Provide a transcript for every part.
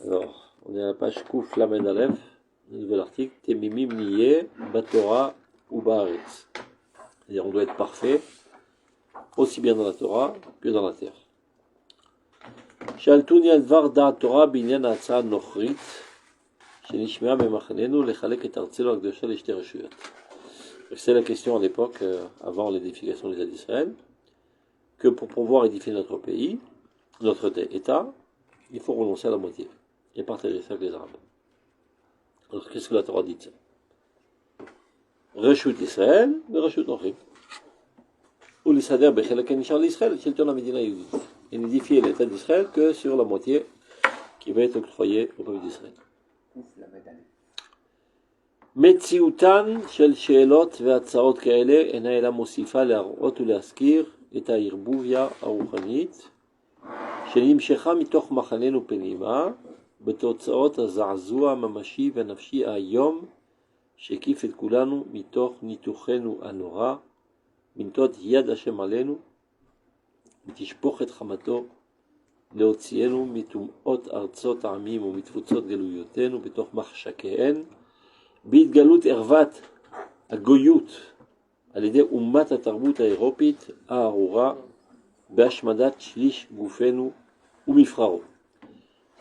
Alors, on est à la page Kouf Lamed Aleph, le nouvel article, Temimim Niye, Batora ou Baaretz. C'est-à-dire, on doit être parfait, aussi bien dans la Torah que dans la terre. Shaltuni Advar Da Torah Binyan Atsa Nochrit, Shenishmea Memachanenu, Lechalek et Artzelo Akdosha Leshte Reshuyot. C'est la question à l'époque, avant l'édification des États d'Israël, que pour pouvoir édifier notre pays, notre État, il faut renoncer à la moitié et partager ça avec les Arabes. Alors qu'est-ce que la Torah dit de ça? Reshut Israël, mais Reshut Nochrim. Ou les Sader Bechelek Nishar l'Israël, Shelton Amedina Yehudit. Et n'édifier l'État d'Israël que sur la moitié qui va être octroyée au peuple d'Israël. מציאותן של שאלות והצעות כאלה אינה אלא מוסיפה להראות ולהזכיר את הערבוביה הרוחנית שנמשכה מתוך מחננו פנימה בתוצאות הזעזוע הממשי והנפשי היום שהקיף את כולנו מתוך ניתוחנו הנורא בנתות יד השם עלינו ותשפוך את חמתו להוציאנו מטומאות ארצות העמים ומתפוצות גלויותינו בתוך מחשקיהן בהתגלות ערוות הגויות על ידי אומת התרבות האירופית הארורה בהשמדת שליש גופנו ומבחרו.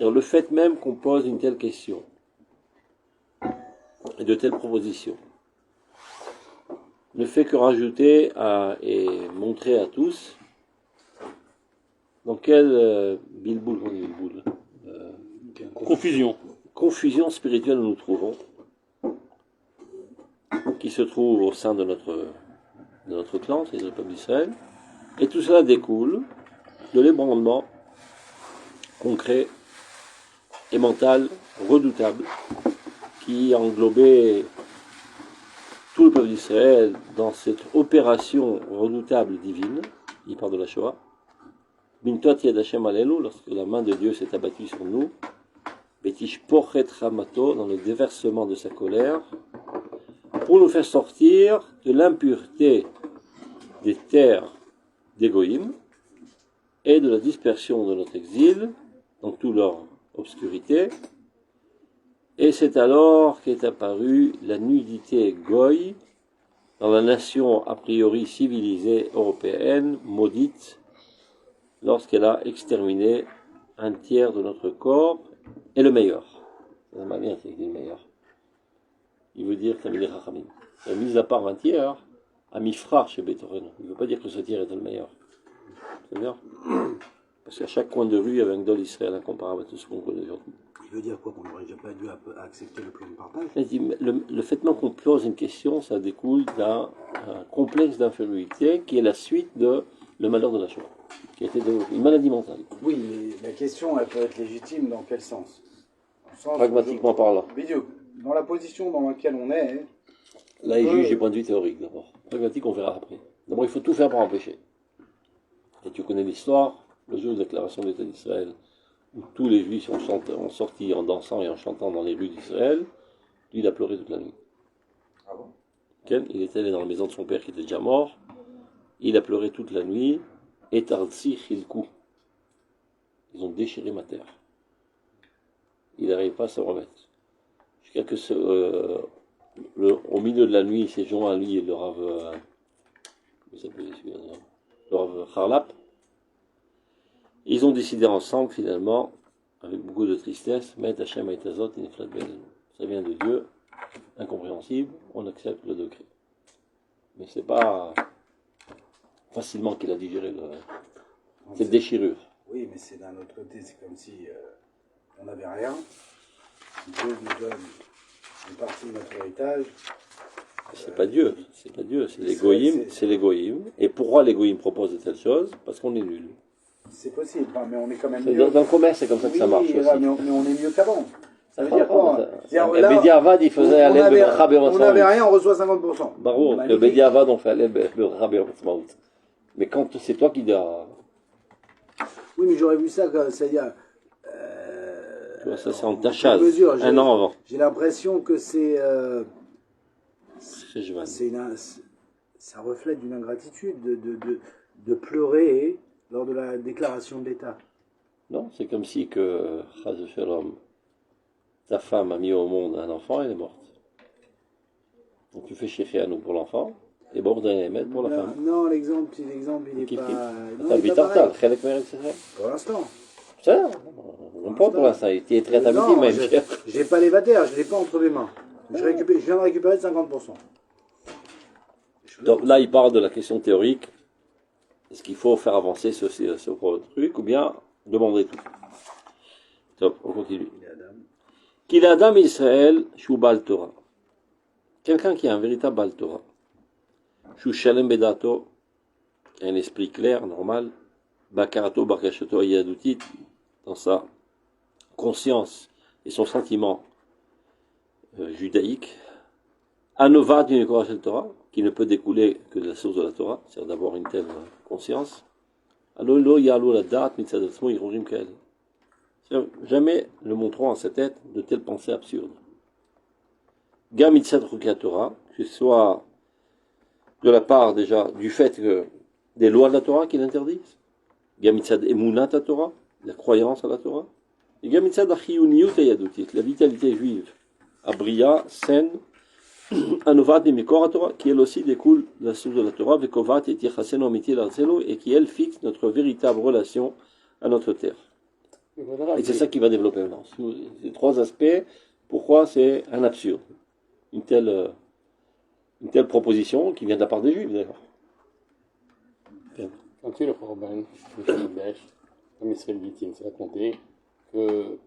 Le fait même qu'on pose une telle question et de telles propositions ne fait que rajouter et montrer à tous dans quel confusion spirituelle nous nous trouvons, qui se trouve au sein de notre clan, c'est le peuple d'Israël, et tout cela découle de l'ébranlement concret et mental redoutable qui a englobé tout le peuple d'Israël dans cette opération redoutable divine, il parle de la Shoah, Bintot Yad Hashem Alenu, lorsque la main de Dieu s'est abattue sur nous, Betishpochet Chamato, dans le déversement de sa colère, pour nous faire sortir de l'impureté des terres d'Égoïm et de la dispersion de notre exil, dans toute leur obscurité. Et c'est alors qu'est apparue la nudité goy dans la nation a priori civilisée européenne, maudite, lorsqu'elle a exterminé un tiers de notre corps et le meilleur. C'est la manière c'est le meilleur. Il veut dire qu'il a mis à part un tiers, à mi-fra chez Beethoven. Il ne veut pas dire que ce tiers est le meilleur. C'est bien. Parce qu'à chaque coin de rue, il y avait un Gdol Israël incomparable à tout ce qu'on connaît aujourd'hui. Il veut dire quoi? Qu'on n'aurait pas dû accepter le plan de partage? Le fait même qu'on pose une question, ça découle d'un complexe d'infériorité qui est la suite de le malheur de la Shoah, qui était une maladie mentale. Oui, mais la question, elle peut être légitime dans quel sens? Pragmatiquement parlant. Dans la position dans laquelle on est... Là, il juge du point de vue théorique, d'abord. Pragmatique, on verra après. D'abord, il faut tout faire pour empêcher. Et tu connais l'histoire, le jour de la déclaration de l'État d'Israël, où tous les Juifs ont sorti en dansant et en chantant dans les rues d'Israël, lui, il a pleuré toute la nuit. Ah bon? Il était allé dans la maison de son père qui était déjà mort, il a pleuré toute la nuit, et Tartsi Chilkou. Ils ont déchiré ma terre. Il n'arrive pas à se remettre. Jusqu'à que au milieu de la nuit, il s'est joint à lui et le Rav, le Rav Harlap. Ils ont décidé ensemble, finalement, avec beaucoup de tristesse, mettre Hachem Haïtazot in Flat Belen. Ça vient de Dieu, incompréhensible, on accepte le degré. Mais c'est pas facilement qu'il a digéré cette déchirure. Oui, mais c'est d'un autre côté, c'est comme si on n'avait rien. Dieu nous donne une partie de notre héritage. C'est pas Dieu, c'est l'égoïme, Et pourquoi l'égoïme propose de telles choses? Parce qu'on est nul. C'est possible, mais on est quand même mieux. Dans le commerce, c'est comme ça que ça marche aussi. Mais on est mieux qu'avant. Ça veut dire quoi? Bédiavad, il faisait à l'aide de Rabbi Ratzmaout. On n'avait rien, on reçoit 50%. Barreau, le Bédiavad, on fait à l'aide de Rabbi Ratzmaout. Mais quand c'est toi qui dis... Oui, mais j'aurais vu ça, c'est-à-dire... ça, c'est en tachaz, un an avant. J'ai l'impression que ça reflète d'une ingratitude de pleurer lors de la déclaration de l'État. Non, c'est comme si que Chaz Shalom, ta femme a mis au monde un enfant, elle est morte. Donc tu fais Shechianu pour l'enfant, et Bord Emet pour la femme. Non, l'exemple, il est pas... Non, אתה il est pas ויתרת pareil. על חלק מארץ ישראל? Pour l'instant. בסדר, on prend pour l'instant, il est très amédi, Non, même. j'ai pas les vatères, je l'ai pas entre mes mains. Je viens de récupérer de 50%. Donc là, il parle de la question théorique. Est-ce qu'il faut faire avancer ce truc ou bien demander tout? Top, on continue. Qu'il Adam Israël, Shubal Torah. Quelqu'un qui a un véritable Bal Torah. Shu Shalem Bedato, un esprit clair, normal. Bakarato, Bakashato, Yadutit, dans sa conscience et son sentiment judaïque. Anovat d'une Korachel Torah, qui ne peut découler que de la source de la Torah, c'est-à-dire d'avoir une telle conscience. Jamais ne montrons à sa tête de telles pensées absurdes. Gamitzad Rukia Torah, que ce soit de la part déjà du fait que des lois de la Torah qui l'interdisent, Gamitzad Emunat Torah, la croyance à la Torah, et Gamitzad Achiyuniyut Yadutit, la vitalité juive, abria, saine, Anovat et Mikor Torah, qui elle aussi découle de la source de la Torah, Vekovat et Tichaseno Amiti Larzelo, et qui elle fixe notre véritable relation à notre terre. Et c'est ça qui va développer maintenant. Ces trois aspects, pourquoi c'est un absurde. Une telle proposition qui vient de la part des Juifs d'ailleurs. Quand tu es le Khorban, le Shamidash, comme Israël Vitim, c'est raconté que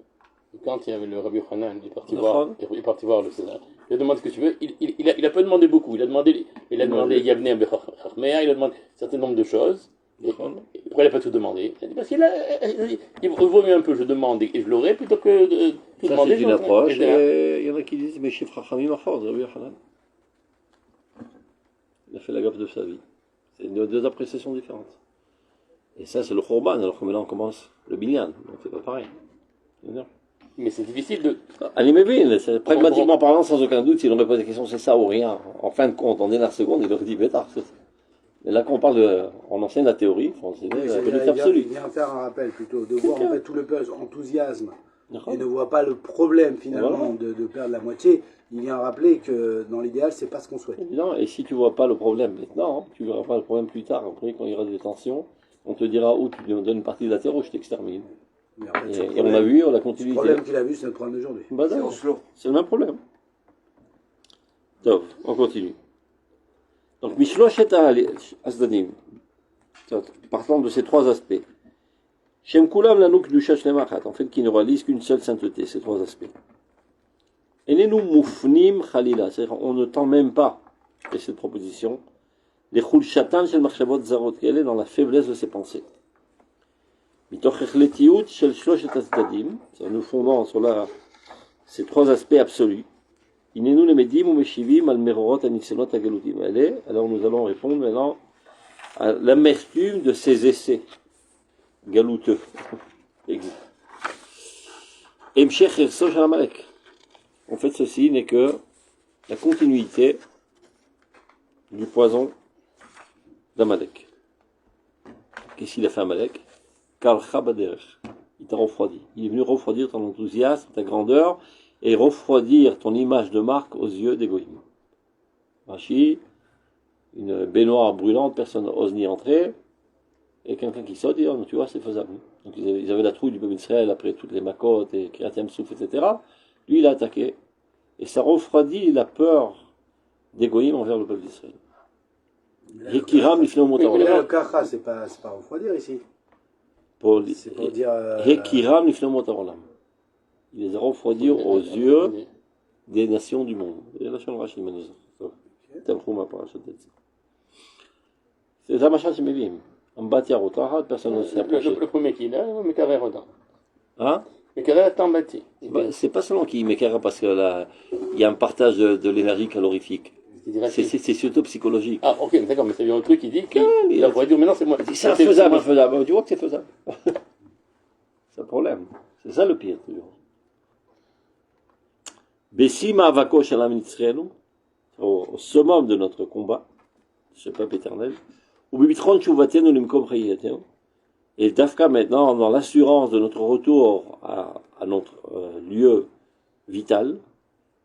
quand il y avait le Rabbi Hanan, il est parti voir le César. Il a demandé ce que tu veux. Il a pas demandé beaucoup. Il a demandé Yavne Bechachmea, il a demandé un certain nombre de choses. Et pourquoi il n'a pas tout demandé? Il a dit parce qu'il vaut mieux un peu je demande et je l'aurai plutôt que de tout ça, demander. C'est une approche. Et il y en a qui disent mais chez Frachamim Achor, Rabbi Hanan. Il a fait la gaffe de sa vie. C'est deux appréciations différentes. Et ça, c'est le Khorban, alors que maintenant on commence le Binyan. Donc c'est pas pareil. Mais c'est difficile de. Pragmatiquement parlant, sans aucun doute, s'il aurait posé la question, c'est ça ou rien. En fin de compte, en dernière seconde, il aurait dit bêtard. Mais là, quand on parle on enseigne la théorie, on enseigne la vérité absolue. Il vient faire un rappel plutôt, de voir en fait tout le enthousiasme et ne voit pas le problème finalement de perdre la moitié. Il vient rappeler que dans l'idéal, c'est pas ce qu'on souhaite. Non, et si tu vois pas le problème maintenant, tu verras pas le problème plus tard. Après, quand il y aura des tensions, on te dira où tu me donnes une partie de la terre ou je t'extermine. Et on a vu, on a continué. Le problème qu'il a vu, c'est le problème d'aujourd'hui. Bah, c'est le même problème. Donc, on continue. Donc, Mishloshet Asdanim, partant de ces trois aspects. Shem Kulam Lanouk Dusha Shlemachat, en fait, qui ne réalise qu'une seule sainteté, ces trois aspects. Enenu Mufnim Khalila, c'est-à-dire on ne tend même pas, et cette proposition, les Khul Shatan Shel Machshavot Zarot, qu'elle est dans la faiblesse de ses pensées. Mitoch Echletiut Shel Shloshet Asdadim, nous fondons sur ces trois aspects absolus. Inenu le medim ou meshivim al merorot anikselot agalutim. Alors nous allons répondre maintenant à l'amertume de ces essais galouteux. Emshech Ersosh Amalek. En fait, ceci n'est que la continuité du poison d'Amalek. Qu'est-ce qu'il a fait Amalek? Kal Chabader. Il t'a refroidi. Il est venu refroidir ton enthousiasme, ta grandeur, et refroidir ton image de marque aux yeux des goïms. Rashi, une baignoire brûlante, personne n'ose n'y entrer, et quelqu'un qui saute, dit, oh, tu vois, c'est faisable. Donc ils avaient la trouille du peuple d'Israël après toutes les makotes et Kriyat Yam-Souf, etc. Lui, il a attaqué, et ça refroidit la peur des goïms envers le peuple d'Israël. Hekiram, le kacha, c'est pas refroidir ici. C'est pour dire. Hekiram, Motarolam. Il les a refroidis aux yeux des nations du monde. C'est ça, machin, c'est Mévim. En bâti à Rotaha, personne ne s'est approché. Le premier qui est là, mais carré Rodan. Hein? Mais carré est en bâti. C'est pas seulement qui met carré parce que là, il y a un partage de l'énergie calorifique. C'est surtout psychologique. Ah, ok, d'accord, mais c'est bien un truc qui dit qu'il a refroidi, mais non, c'est moi. C'est infaisable, infaisable. Tu vois que c'est faisable. C'est le problème. C'est ça le pire, toujours. Bessima Avako Shalom Nitzrelu, au summum de notre combat, ce peuple éternel, ou Bibitron Chouvaten Limkom Chayaten, et Dafka maintenant, dans l'assurance de notre retour à notre lieu vital.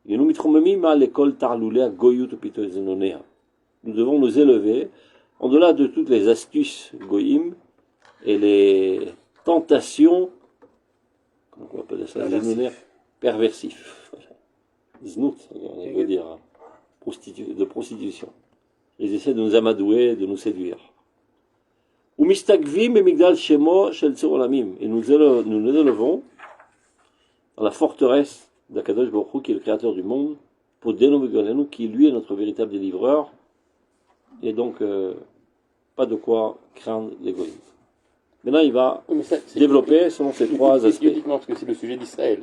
Et nous mitromemim à l'école tarloulea goyut pitozenonea. Nous devons nous élever en-delà de toutes les astuces goyim et les tentations, comment on appelle ça, perversifs. Znout, on veut dire, de prostitution. Ils essaient de nous amadouer, de nous séduire. Ou mistagvim et migdal shemo shel tzolamim. Et nous nous élevons dans la forteresse d'Akadosh Baruch Hu, qui est le créateur du monde, pour Denovigonenu, qui lui est notre véritable délivreur. Et donc, pas de quoi craindre l'égoïsme. Maintenant, il va développer selon ces trois aspects. Uniquement parce que c'est le sujet d'Israël.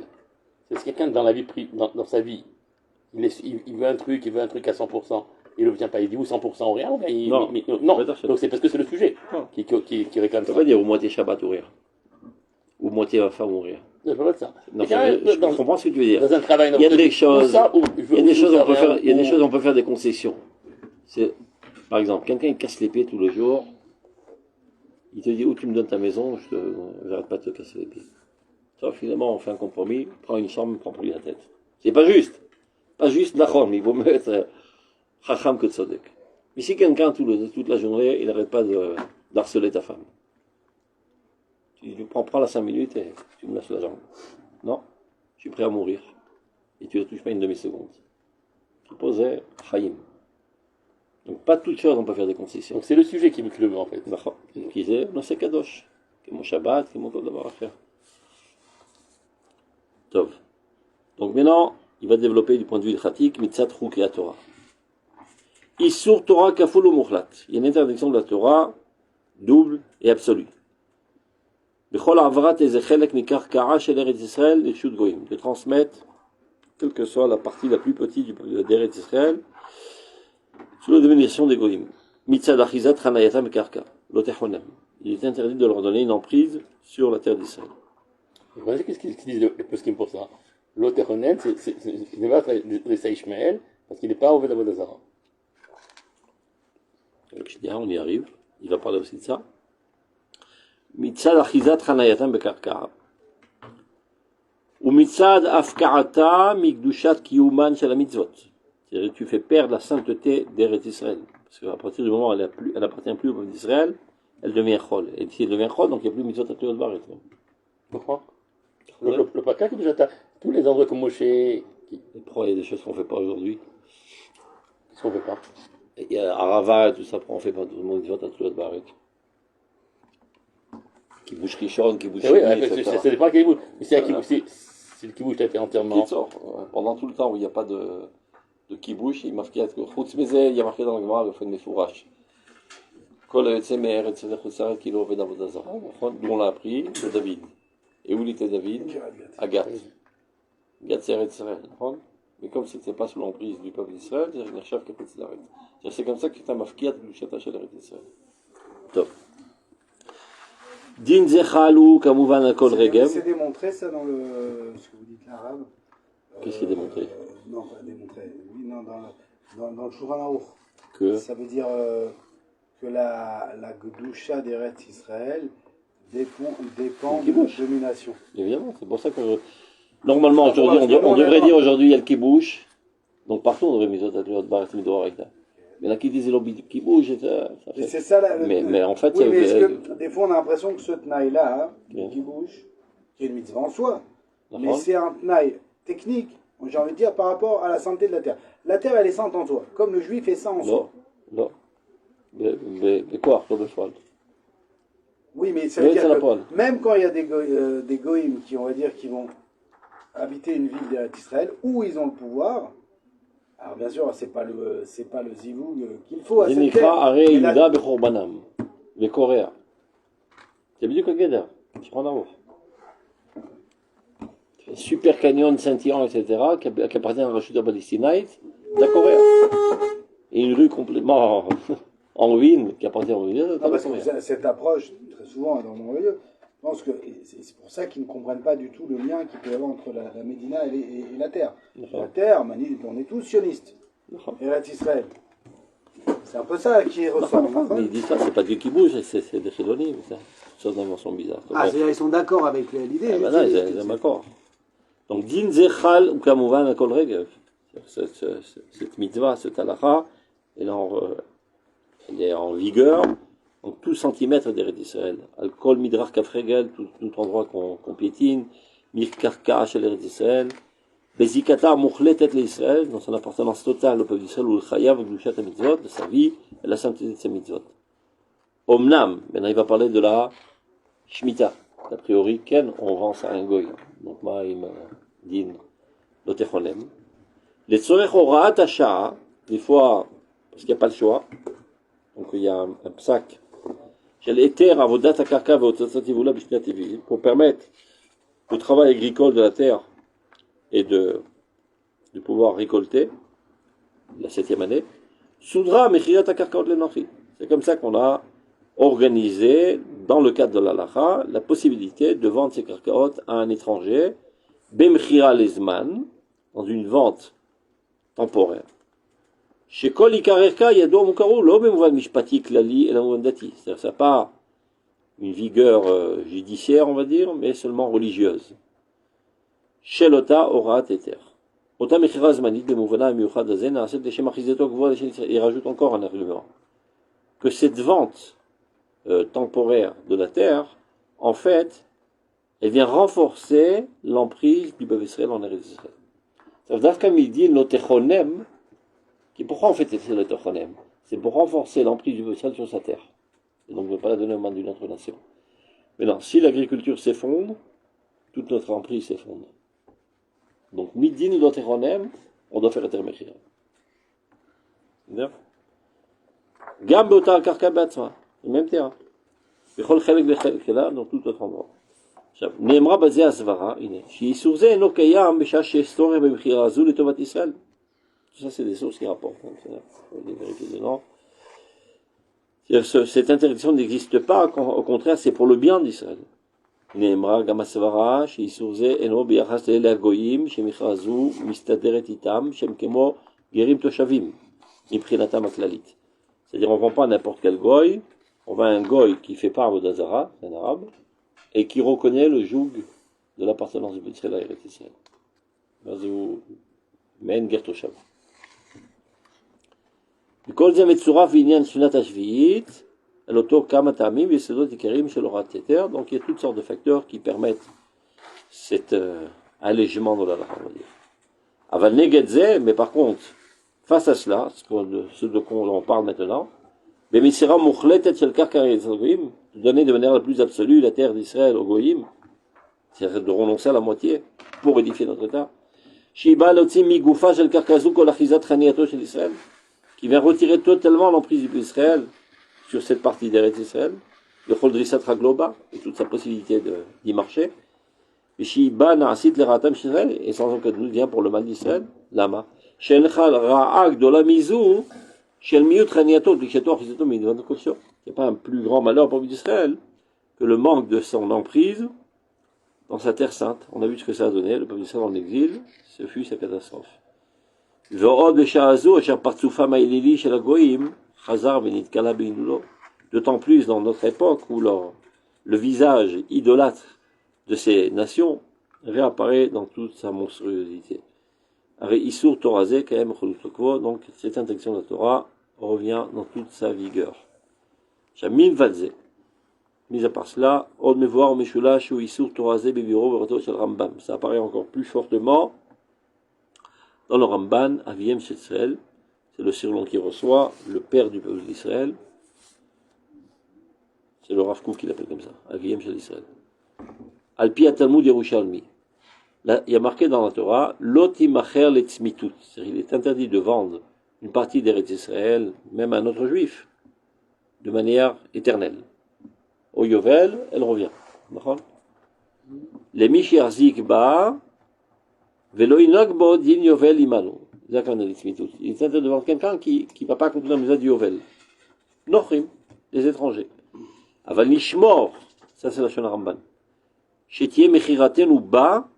C'est quelqu'un dans la vie, dans sa vie, il veut un truc à 100%. Il ne l'obtient pas, il dit ou 100% ou rien. Non. Donc c'est parce que c'est le sujet qui réclame ça. On va dire ou moitié Shabbat ou rien. Ou moitié va faire mourir. C'est pas ça. Non, je comprends ce que tu veux dire. Dans un travail, il y a des choses, on peut faire des concessions. Par exemple, quelqu'un il casse les pieds tous les jours, il te dit, ou tu me donnes ta maison, je n'arrête pas de te casser les pieds. Ça, finalement, on fait un compromis, prends une chambre, prends pour lui la tête. C'est pas juste. Pas juste, d'accord, mais il vaut mieux être chacham que tzodek. Mais si quelqu'un, toute la journée, il n'arrête pas d'harceler ta femme, tu lui prends la 5 minutes et tu me laisses la jambe. Non, je suis prêt à mourir. Et tu ne touches pas une demi-seconde. Tu posais chaim. Donc, pas toutes choses, on peut faire des concessions. Donc, c'est le sujet qui me veut, en fait. D'accord. Qui disait, non, c'est kadosh. C'est mon Shabbat, c'est mon code d'avoir à faire. Tov. Donc, maintenant, il va développer du point de vue pratique, mitzat chuk et Torah. Issur Torah kaful mukhlat. Il y a une interdiction de la Torah, double et absolue. Bechol avarat ezechelek mikarkara shel Eretz Israël lishut goyim. De transmettre, quelle que soit la partie la plus petite d'Eretz Israël, sous la domination des goyim. Mitzad achizat chanayatam karka. Lotechonam. Il est interdit de leur donner une emprise sur la terre d'Israël. Qu'est-ce qu'ils disent les poskim pour ça? Lotechonam, c'est ne va pas laisser Ishmaël, parce qu'il n'est pas au Vedabodazara. On y arrive. Il va parler aussi de ça. Mitzad achizat chanayatam bekarka. Ou mitzad afkarata migdushat kiyuman shel mitzvot. C'est-à-dire que tu fais perdre la sainteté d'Eretz Israël. Parce qu'à partir du moment où elle n'appartient plus au peuple d'Israël, elle devient chol. Et si elle devient chol, donc il n'y a plus mitzvot à Triot Baret. Pourquoi? Le Paka qui déjà tous les endroits comme Moshe. Et pourquoi il y a des choses qu'on ne fait pas aujourd'hui? Qu'est-ce qu'on ne fait pas? Il y a Arava et tout ça, on ne fait pas tout le monde mitzvot à Triot Baret. Qui bouge Rishon, qui bouge Sheni, etc. C'est pas qui bouge. Mais c'est le qui a été entièrement. Pendant tout le temps où il n'y a pas de kibouch, il marqué il y a marqué dans le Gemara le fait de Mefourash. Kol Etzemer, etc. Qu'il avait dans votre Azara. D'où on l'a appris, de David. Et où il était David? À Gath. Gath, c'est Eretz Israël. Mais comme ce n'était pas sous l'emprise du peuple d'Israël, c'est comme ça que tu as marqué le Chata chez Eretz Israël. Top. Din Zechalou, Kamouvan Akol Regem. C'est démontré ça dans ce que vous dites l'arabe. Qu'est-ce qui est démontré? Non, pas démontré. Oui, non, dans le Shulchan Aruch. Que ça veut dire que la Gdusha d'Eretz Israël dépend de la domination. Évidemment, c'est pour ça que normalement aujourd'hui on devrait dire aujourd'hui il y a le kibouch. Donc partout on devrait miser à Triot Baret Midoraita. Mais là qui disait l'objet qui bouge, ça fait. C'est ça mais en fait, oui, des fois on a l'impression que ce tnaï-là, qui bouge, qui est une mitzvah en soi, mais c'est un tnaï technique, j'ai envie de dire, par rapport à la santé de la terre. La terre, elle est sainte en soi, comme le juif est saint en soi. Non. Mais quoi, le cheval? Oui, mais ça veut dire que même quand il y a des goïms qui, on va dire, qui vont habiter une ville d'Israël, où ils ont le pouvoir. Alors bien sûr, c'est pas le zivoug qu'il faut à cette terre. Aré Yehuda bechorbanam, les Coréens. C'est bien que Geder, qui prend d'amour. Super canyon scintillant, etc., qui appartient à la chute palestinaïte, de la Corée. Et une rue complètement en ruine, qui appartient au ruine. Parce que cette approche, très souvent, dans mon lieu, je pense que c'est pour ça qu'ils ne comprennent pas du tout le lien qu'il peut y avoir entre la Médina et la terre. La terre, on est tous sionistes. Eretz Israël. C'est un peu ça qui ressort. Mais ils disent ça, c'est pas Dieu qui bouge, c'est des Chédonis, ça. C'est une invention bizarre. C'est-à-dire ils sont d'accord avec l'idée. Non, ils sont d'accord. Donc, din zechal ou kamuvan akol regev. Cette mitzvah, cette halakha, elle est en vigueur en tout centimètre d'Eretz Israël. Al-Kol Midrach Kafregel, tout endroit qu'on piétine, Mirkarka chez l'Eretz Israël, Bezikata Mouchletet l'Israël, dans son appartenance totale au peuple d'Israël, ou le Chayav, Glushat mitzvot, de sa vie et la sainteté de ses mitzvot. Omnam, maintenant il va parler de la Shemitah. A priori, Ken, on vend ça à un goy. Donc, Maïm, Din, Lotechonem. Les Tzorech Horaat Hasha'a, des fois, parce qu'il n'y a pas le choix, donc il y a un psaque, pour permettre le travail agricole de la terre et de pouvoir récolter la 7e année. Soudra mechirat akarkaot lenochi. C'est comme ça qu'on a organisé, dans le cadre de l'halakha, la possibilité de vendre ces karkaot à un étranger, bemchira lezman, dans une vente temporaire. Chez Kol Ikarerka, Yado Mukaru, l'Obemouvan Mishpati Klali et la Mouvandati. C'est-à-dire que ça n'a pas une vigueur judiciaire, on va dire, mais seulement religieuse. Chez Lota, Orat Eter. Ota Mechiraz Manit, Bemouvana, Miuchad Azen, Aset, Deshe Machizeto, Gvoa, il rajoute encore un argument. Que cette vente temporaire de la terre, en fait, elle vient renforcer l'emprise du peuple Israël en Eretz Israël. C'est-à-dire comme il dit, Notechonem, pourquoi on fait le Tochonem? C'est pour renforcer l'emprise du peuple sur sa terre. Et donc ne pas la donner aux mains d'une autre nation. Mais non, si l'agriculture s'effondre, toute notre emprise s'effondre. Donc, Midin ou Tochonem, on doit faire Eter-Mechira. Gam Beotar Karka Batzma, le même terrain. Bechol Chelek Bechelek là, dans tout autre endroit. Neemra Bazé Asvara, Shisurze Eno Kayam, Besha Shestor Bemechira Azul et Tovat Israël. Tout ça, c'est des sources qui rapportent. Il faut les vérifier dedans. Cette interdiction n'existe pas, au contraire, c'est pour le bien d'Israël. Neemra Gamasvara, Shisurze Eno Biachas Lele Goyim, Shemichazu, Mistaderet Itam, Shemkemo, Gerim Toshavim, Miprinatam Aklalit. C'est-à-dire, on ne vend pas n'importe quel goy, on vend un goy qui fait part d'Azara, c'est un arabe, et qui reconnaît le joug de l'appartenance de Israël à Eretz Israël. Men Ger Toshav. Donc il y a toutes sortes de facteurs qui permettent cet allègement de la lacha, on va dire. Aval negedze, mais par contre, face à cela, ce de quoi on parle maintenant, de donner de manière la plus absolue la terre d'Israël au Goïm, c'est-à-dire de renoncer à la moitié pour édifier notre État. Qui vient retirer totalement l'emprise du peuple d'Israël sur cette partie d'Eretz Israël, le Chol Drissat Ragloba, et toute sa possibilité d'y marcher. Et sans aucun doute vient pour le mal d'Israël, Lama. Il n'y a pas un plus grand malheur pour le peuple d'Israël que le manque de son emprise dans sa terre sainte. On a vu ce que ça a donné, le peuple d'Israël en exil, ce fut sa catastrophe. D'autant plus dans notre époque où le visage idolâtre de ces nations réapparaît dans toute sa monstruosité. Donc cette interdiction de la Torah revient dans toute sa vigueur. Mis à part cela, ça apparaît encore plus fortement dans le Ramban, Aviem Shetzrel, c'est le surnom qui reçoit, le père du peuple d'Israël. C'est le Rav Kook qui l'appelle comme ça, Aviem Shetzrel. Al-Pi Talmud Yerushalmi. Là, il y a marqué dans la Torah, Lotimacher letzmitut. C'est-à-dire, il est interdit de vendre une partie d'Eretz Israël, même à un autre juif, de manière éternelle. Au Yovel, elle revient. Les Mishiarzik Ba, Velo Inogbo Din Yovel Imanu. Il est interdit de vendre quelqu'un qui ne va pas accomplir la misère du Yovel. Nochrim, les étrangers. Aval Nishmor, ça c'est la Shon Ramban. Shetie Mechiratenu Ba,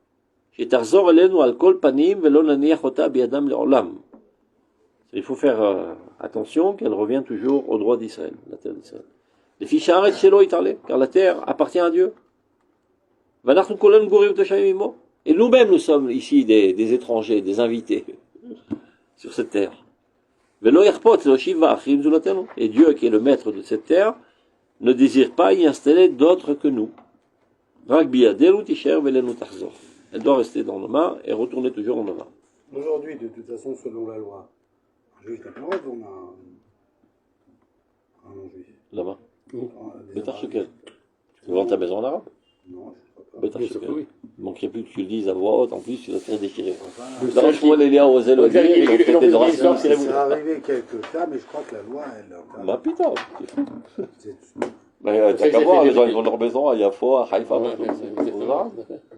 Shetarzor Elenu Al Kol Panim, Velo Naniach Ota Biadam Leolam. Il faut faire attention qu'elle revient toujours au droit d'Israël, la terre d'Israël. Les fiches arrêtent chez l'eau, car la terre appartient à Dieu. Et nous-mêmes, nous sommes ici des étrangers, des invités sur cette terre. Et Dieu, qui est le maître de cette terre, ne désire pas y installer d'autres que nous. Elle doit rester dans nos mains et retourner toujours dans nos mains. Aujourd'hui, de toute façon, selon la loi, un juif n'a pas le droit de vendre un non-juif. Là-bas. Des Bétar Arabes. Shekel. Tu vends ta maison en arabe? Non, je crois pas. Bétar Oui, ça Shekel. peut, oui. Il manquerait plus que tu le dises à voix haute, en plus tu vas te faire déchirer. Enfin, Le Là, je vois les liens aux ailes, Ils ils ont fait des orations. c'est la c'est arrivé quelques cas, mais je crois que la loi, elle... Bah putain, c'est fou. c'est- Mais t'as qu'à c'est voir, fait les gens des- ils ont leur maison à Yafo, à Haïfa, Ouais, partout. ouais, C'est c'est aux Arabes.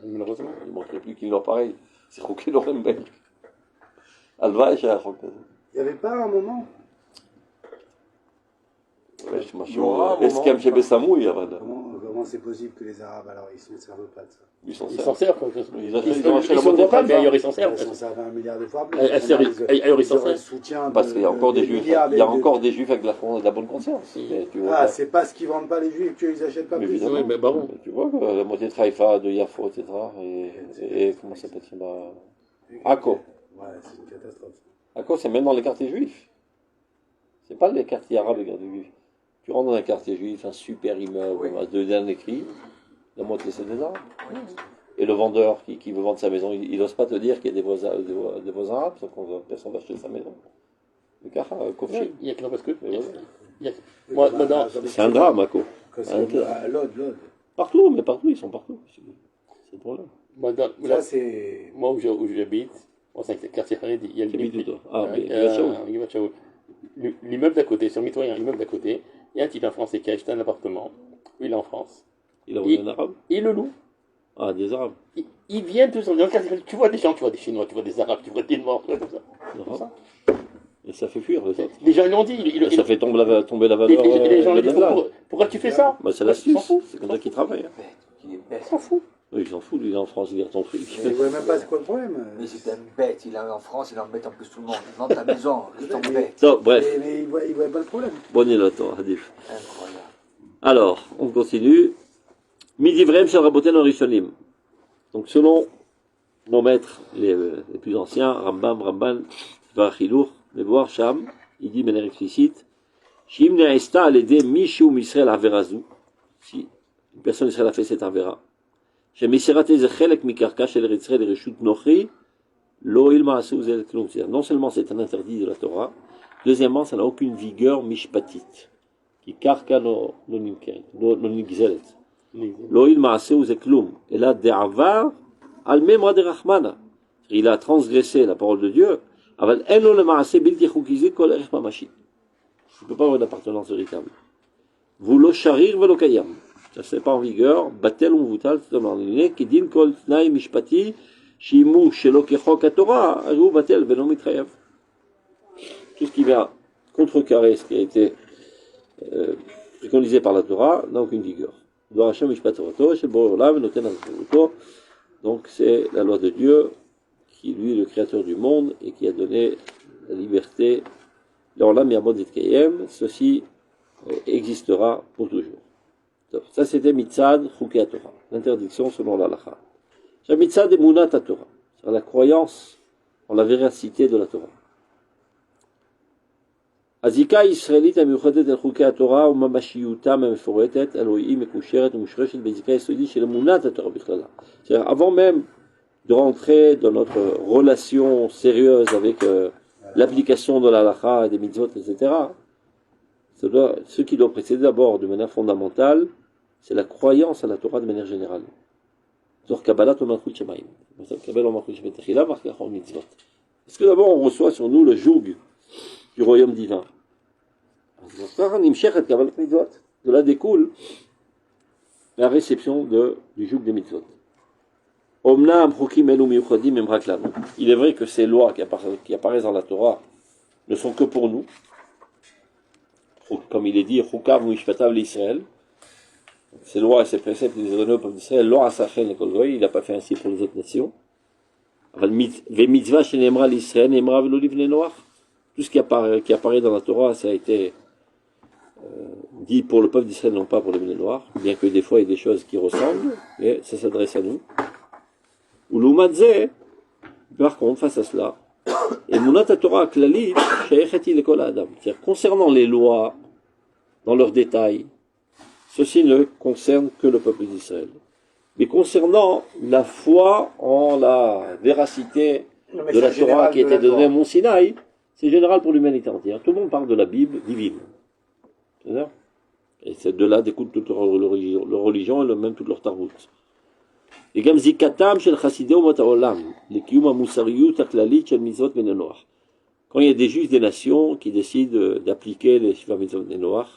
malheureusement. Il manquerait plus qu'ils l'ont pareil. C'est Rouki Lorembek. Alva et Shah Il n'y avait pas un moment Eskem chez Bessamou, il y a pas de. comment c'est possible que les Arabes, alors, ils ne s'en servent pas de ça? Ils s'en Ils servent. s'en servent, quoi. Ils Ils ont acheté la sont moitié contents, de mais ça. ailleurs ils s'en servent. Ils s'en servent un milliard de fois plus. Ailleurs ils s'en Ils auraient le servent. soutien Parce qu'il y a encore des juifs. Il y a de- encore des juifs avec de la bonne conscience. Mais tu vois Ah, pas. c'est parce qu'ils vendent pas les juifs qu'ils achètent pas Mais plus. évidemment. Oui, mais baron. Tu vois, la moitié de Haïfa, de Yafo, etc. Et comment ça s'appelle là Akko. Ouais, c'est une catastrophe. Akko, c'est même dans les quartiers juifs. C'est pas les quartiers arabes, les quartiers juifs. Tu rentres dans un quartier juif, un super immeuble, à deux derniers écrit, la moitié c'est des arabes. Et le vendeur qui veut vendre sa maison, il n'ose pas te dire qu'il y a des voisins arabes, sauf qu'on personne va acheter sa maison. Le cas, Kofi. Il y a que non, parce que. Oui, Moi, non. C'est un drame, Akko. L'ode. Partout, mais partout, ils sont partout. C'est le problème. Ça, c'est... Moi, où j'habite, c'est le quartier Khaled, il y a le T'habites où, toi? Ah, mais Givat Shaoul. L'immeuble d'à côté, sur le mitoyen, l'immeuble d'à côté, il y a un type, un Français, qui a acheté un appartement. Lui, il est en France. il a vendu un arabe? Il le loue. Ah, des arabes. Ils viennent tous dans le quartier Khaled. Tu vois des gens, tu vois des Chinois, tu vois des Arabes, tu vois des Noirs, tu vois tout ça. Arabe. Et ça fait fuir, le fait. Les gens, ils l'ont dit. Ça fait tomber la valeur Les gens de lui disent, Nadal. pourquoi tu fais ça? Bah, c'est Ils s'en l'astuce. foutent. C'est comme ça qu'ils travaillent. Hein. Ils s'en foutent. Oui, ils s'en foutent, lui, il est en France, il est ton truc. Mais il voit même pas c'est quoi le problème. Mais c'est un bête, il est en France, il embête en plus tout le monde. Vends ta maison, reste en bête. Donc, bref, Mais il voit pas le problème. bonne nuit, toi, Hadif. Incroyable. Alors, on continue. Midi Vrem shel Rabotenu Rishonim. Donc, selon nos maîtres les plus anciens, Rambam, Ramban, Vachilour, Nevoar, Sham, il dit, de manière explicite, Shim ne'esta al-ede mishu misrael averazou. Si une personne d'Israël a fait cette avera, non seulement c'est un interdit de la Torah, deuxièmement, ça n'a aucune vigueur mishpatit. Qui karka no nigzeret. Lo'il ma'aseu zeklum. Et là, de'avar al memra de Rahmana. Il a transgressé la parole de Dieu. Aval eno le ma'aseh bilti chukizi kol erech mamashit. Il ne peut pas avoir d'appartenance véritable. Vous lo sharir velo kayam. Ça c'est pas en vigueur, batel ou vutal, c'est dans l'année, qui dit kol tnaï mishpati, shimu shelo kechok haTorah, ajou batel velo mitrayev. Tout ce qui vient contrecarrer ce qui a été préconisé par la Torah n'a aucune vigueur. Donc c'est la loi de Dieu qui lui est le créateur du monde et qui a donné la liberté. Ceci existera pour toujours. Ça c'était Mitzad Chukei Torah, l'interdiction selon l'Halacha. C'est Mitzad Emunat Torah, c'est la croyance en la véracité de la Torah. הזיקה הישראלית המיוחדת אל חוקי התורה וממשיותם המפורטת אלוהי מקושרת ומושרשת בזיקה יסודית של אמונת התורה בכללה. C'est-à-dire, avant même de rentrer dans notre relation sérieuse avec l'application de la halakha et des mitzvot, etc., ce qui doit précéder d'abord de manière fondamentale, c'est la croyance à la Torah de manière générale. Est-ce que d'abord on reçoit sur nous le joug du royaume divin? De là découle la réception du joug des mitzvot. Il est vrai que ces lois qui apparaissent dans la Torah ne sont que pour nous, comme il est dit, ces lois et ces préceptes, il les a donnés au peuple d'Israël, il n'a pas fait ainsi pour les autres nations. Tout ce qui apparaît dans la Torah, ça a été dit pour le peuple d'Israël, non pas pour les Bnei Noirs, bien que des fois il y ait des choses qui ressemblent, mais ça s'adresse à nous. Ou l'umadze, par contre, face à cela, et Munat Torah Klalit, She'echeti Lekol Adam. C'est-à-dire, concernant les lois, dans leurs détails, ceci ne concerne que le peuple d'Israël. Mais concernant la foi en la véracité de la Torah qui était donnée à Mont Sinaï, c'est général pour l'humanité entière. Tout le monde parle de la Bible divine. C'est-à-dire, et c'est de là découle toute leur religion et même toute leur tarbout. Et גם זיקתם של חסידי אומות העולם לקיום המוסריות הכללית של מצוות בני נוח. Quand il y a des juges des nations qui décident d'appliquer les Shiva Mitzvot bnei Noach,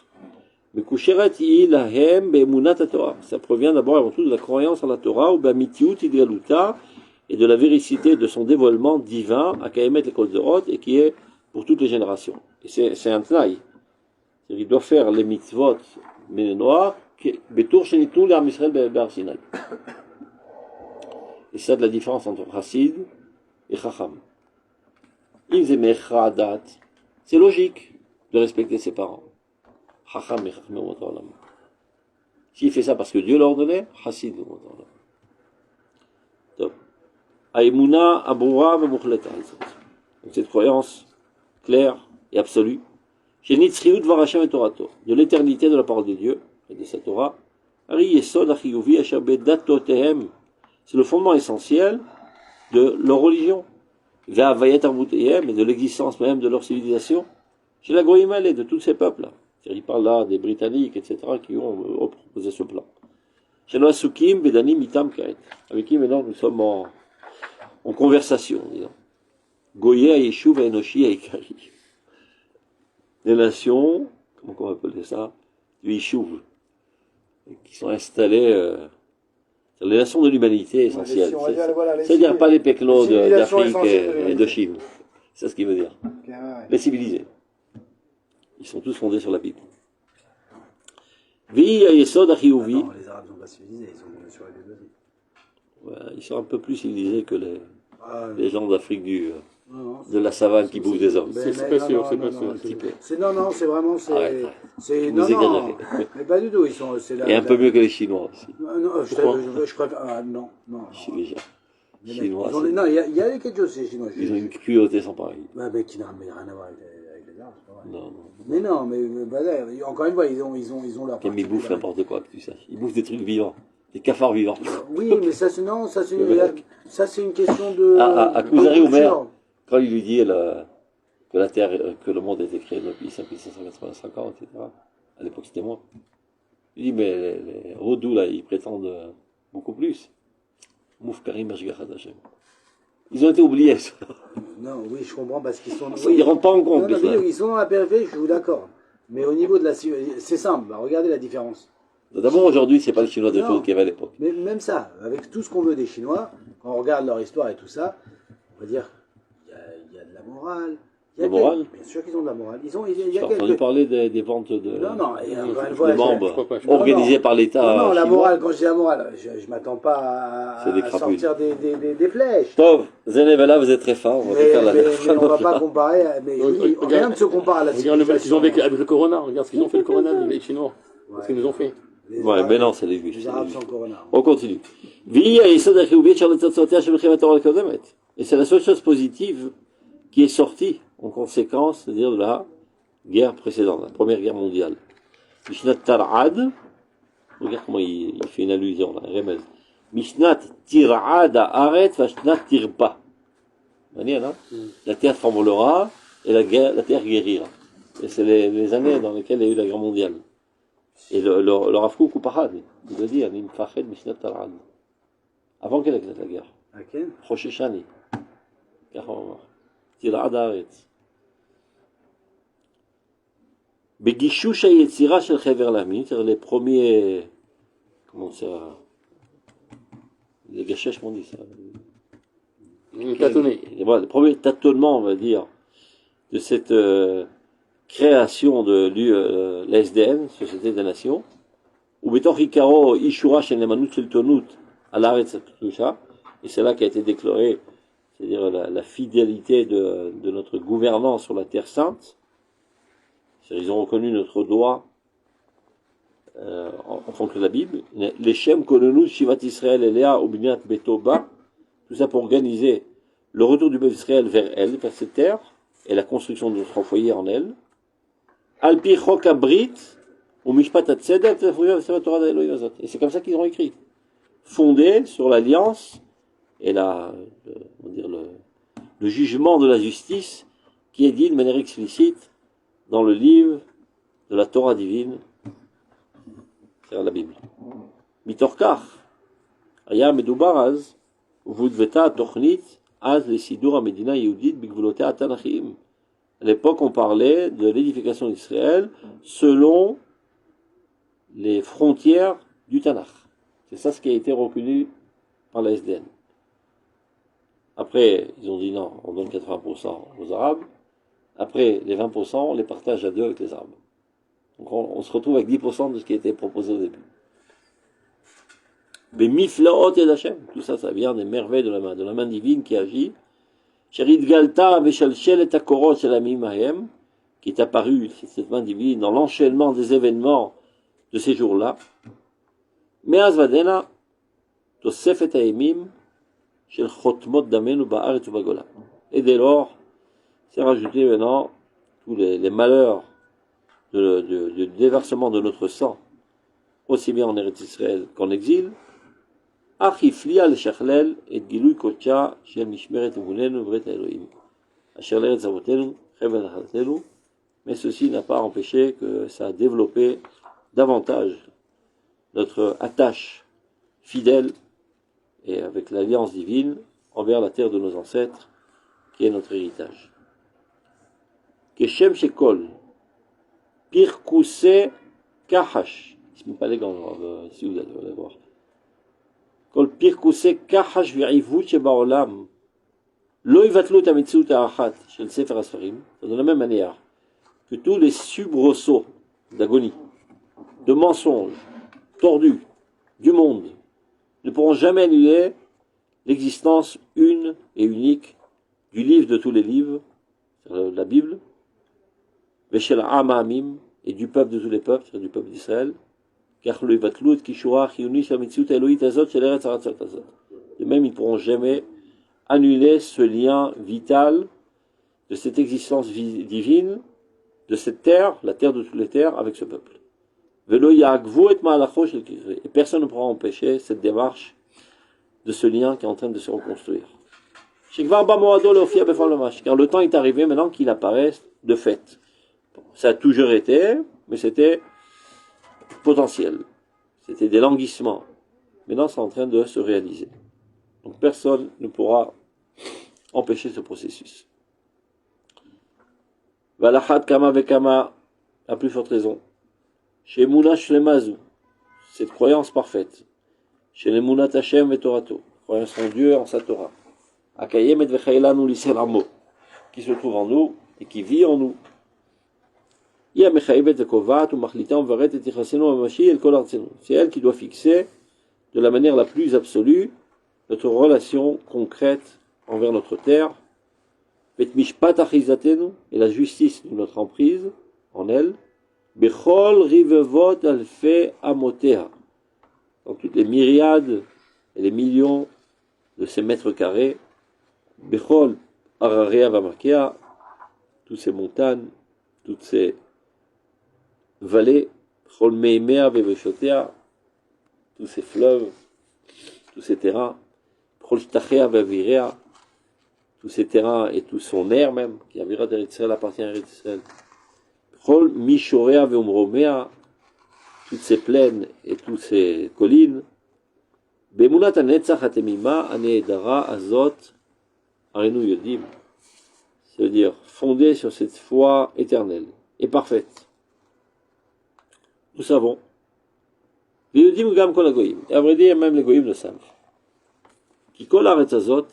מקושרת היא להם באמונת התורה. Ça provient d'abord avant tout de la croyance en la Torah ou באמיתיות התגלותה et de la véricité de son dévoilement divin à Kaemet le Kol Dorot et qui est pour toutes les générations. Et c'est un tnaï. Il doit faire les mitzvot bnei Noach betour shenitu l'Am Yisrael be'Har Sinai. Et c'est de la différence entre Chassid et Chacham. C'est logique de respecter ses parents. Chacham et Chacham Omot Haolam. S'il fait ça parce que Dieu l'a ordonné, Chassid Omot Haolam. Donc, Aïmouna Aboura Memuchleta. Donc cette croyance claire et absolue, chez Nitzriut Varashem et Torato, de l'éternité de la parole de Dieu et de sa Torah, Ari Yesod Achiyuvi Asher Bedatotehem. C'est le fondement essentiel de leur religion, et de l'existence même de leur civilisation, chez la Goïmel et de tous ces peuples-là. Il parle là des Britanniques, etc., qui ont proposé ce plan. Chez nos Asukim, Bedanim, Mitam, Karet, avec qui maintenant nous sommes en conversation, disons. Goye, Ayeshuv, Enoshi, Aikari. Les nations, comment on va appeler ça, du Yeshuv, qui sont installées. Les nations de l'humanité essentielles. C'est-à-dire pas les péclos d'Afrique et de Chine. C'est ce qu'il veut dire. Okay, ouais. Les civilisés. Ils sont tous fondés sur la Bible. Les Arabes ne sont pas civilisés, ils sont sur la Bible aussi. Ouais, ils sont un peu plus civilisés que les gens d'Afrique de la savane qui bouffent des hommes. C'est pas sûr, c'est pas sûr. Non, c'est vraiment. Non, mais pas du tout. Et un peu mieux que les Chinois aussi. Non, je préfère. Non. Chinois. Non, il y a quelque chose, ces Chinois. Ils ont une cruauté sans pareil. Mais qui n'a rien à voir avec les Arabes, c'est pas vrai. Non. Mais non, mais encore une fois, ils ont leur. Ils bouffent n'importe quoi, que tu saches. Ils bouffent des trucs vivants. Des cafards vivants. Oui, mais ça, c'est une question de. À Kuzari Omer, quand il lui dit que la Terre, que le monde a été créé depuis 5585 ans, etc. À l'époque, c'était moi. Il dit, mais les Rodous, là, ils prétendent beaucoup plus. Mouf Karim Ashgachat Hashem. Ils ont été oubliés, ça. Non, oui, je comprends, parce qu'ils sont. Ils ne rentrent pas en compte. Ils sont dans la périphérie, je suis d'accord. Mais au niveau de la. C'est simple, regardez la différence. D'abord, aujourd'hui, c'est pas le Chinois de chose qu'il y avait à l'époque. Mais même ça, avec tout ce qu'on veut des Chinois, quand on regarde leur histoire et tout ça, on va dire, il y a de la morale. La morale ? Bien sûr qu'ils ont de la morale. Ils ont entendu parler des ventes de membres organisées par l'État. Non, la morale, quand je dis la morale, je m'attends pas à sortir des flèches. Tov, Zenevela, vous êtes très fort. Mais on va pas comparer. Rien ne se compare à la civilisation. Regarde ce qu'ils ont vécu avec le Corona. Regarde ce qu'ils ont fait le Corona, les Chinois. Ce qu'ils nous ont fait. Ouais, mais non, c'est les Juifs. On continue. Et c'est la seule chose positive qui est sortie en conséquence, c'est-à-dire de la guerre précédente, la première guerre mondiale. Mishnat Tar'ad, regarde comment il fait une allusion là, remez. Mishnat Tir'ad Haaret Vashnat Tirba. La terre tremblera et la terre guérira. Et c'est les années dans lesquelles il y a eu la guerre mondiale. Et le Rav Kook ou Pahad, il veut dire, Nim Fached Mishnat Tar'ad. Avant qu'elle éclate la guerre. Ok. Rosh Hashani. Tir'ad Haaret. Begishush HaYetzira Shel Chever Lamin, c'est-à-dire les premiers, comment ça, les gâchettes, comment on dit ça? Tâtonner. Le premier tâtonnement, on va dire, de cette création de l'SDN, Société des Nations, ou Betor Hikaro Ishura Shel Nemanut Shel Tonut à l'arrêt de cette toucha, et c'est là qu'a été déclarée, c'est-à-dire la fidélité de notre gouvernance sur la Terre Sainte. Ils ont reconnu notre droit en fonction de la Bible. Les Shem Kononu Shivat Israël Elea Obinat Betoba, tout ça pour organiser le retour du peuple d'Israël vers elle, vers cette terre, et la construction de notre foyer en elle. Al-Pi Chok Abrit, ou Mishpat Hatzedek, et c'est comme ça qu'ils ont écrit. Fondé sur l'alliance et le jugement de la justice qui est dit de manière explicite dans le livre de la Torah divine, c'est-à-dire la Bible. Mitorkach, Aya Medoubar Az, Vudveta Tochnit, Az le Sidur Medina Yehudit, Bigvulotea Tanachim. À l'époque, on parlait de l'édification d'Israël selon les frontières du Tanakh. C'est ça ce qui a été reconnu par la SDN. Après, ils ont dit non, on donne 80% aux Arabes. Après, les 20%, on les partage à deux avec les Arabes. Donc on se retrouve avec 10% de ce qui a été proposé au début. Mais Miflaot et Hachem, tout ça, ça vient des merveilles de la main divine qui agit. Sherid Galta Veshalshel et Akorot Shelamim Mahem, qui est apparu, cette main divine, dans l'enchaînement des événements de ces jours-là. Meaz Vadena, Tosefet Haemim, Shel Chotmot Damenu Ba'aretz Ubagola. Et dès lors, c'est rajouté maintenant tous les malheurs du déversement de notre sang, aussi bien en Eretz Israël qu'en exil. Achifli al Shachlel et Gilui Kocha Shel Mishmeret Emunenu Vret Elohim. Asher l'Eretz Avotenu, Chevel Achatenu. Mais ceci n'a pas empêché que ça a développé davantage notre attache fidèle et avec l'alliance divine envers la terre de nos ancêtres, qui est notre héritage. Keshem Shekol, Pirkouse Kahash, je ne sais pas les gants, si vous allez voir. Kol Pirkouse Kahash Virivut Shebaolam, Lo Ivatlut Amitzut Arachat, Shel Sefer Asfarim, de la même manière que tous les soubresauts d'agonie, de mensonges, tordus, du monde, ne pourront jamais annuler l'existence une et unique du livre de tous les livres, la Bible, Veshel Amamim, et du peuple de tous les peuples, c'est-à-dire du peuple d'Israël, car le Vatlut, Kishura, Chiuni, Shamitzut, Elohit, Azot, Sheleret, Aratzot, Azot. De même, ils ne pourront jamais annuler ce lien vital de cette existence divine, de cette terre, la terre de toutes les terres, avec ce peuple. Et personne ne pourra empêcher cette démarche de ce lien qui est en train de se reconstruire. Car le temps est arrivé maintenant qu'il apparaisse de fait. Ça a toujours été, mais c'était potentiel. C'était des languissements. Maintenant, c'est en train de se réaliser. Donc personne ne pourra empêcher ce processus. Valachat kama vekama, à plus forte raison. Chez Mouna Shlemazu, cette croyance parfaite. Chez les Mounat Hashem et Torato, croyance en Dieu et en sa Torah. Akayem et Vechailanu Liseramo, qui se trouve en nous et qui vit en nous. C'est elle qui doit fixer de la manière la plus absolue notre relation concrète envers notre terre, et la justice de notre emprise en elle, Bechol Rivevot Alfe Amotea, dans toutes les myriades et les millions de ces mètres carrés, Bechol Ararea Vamakea, toutes ces montagnes, toutes ces vallées, Bechol Meimea Veveshotea, tous ces fleuves, tous ces terrains, Bechol Shtachea Vavirea, tous ces terrains et tout son air même, qui Avira d'Eretz-Israël appartient à Eretz-Israël. Chol Mishorea Veumromea, toutes ces plaines et toutes ces collines. Bemunat Anetzach Atemima Aneedara Azot Arenu Yodim. C'est-à-dire fondée sur cette foi éternelle et parfaite. Nous savons. Yodim Gam Kol Agoyim. Et à vrai dire, même les Goyim le savent. Ki Kol Aretz Azot,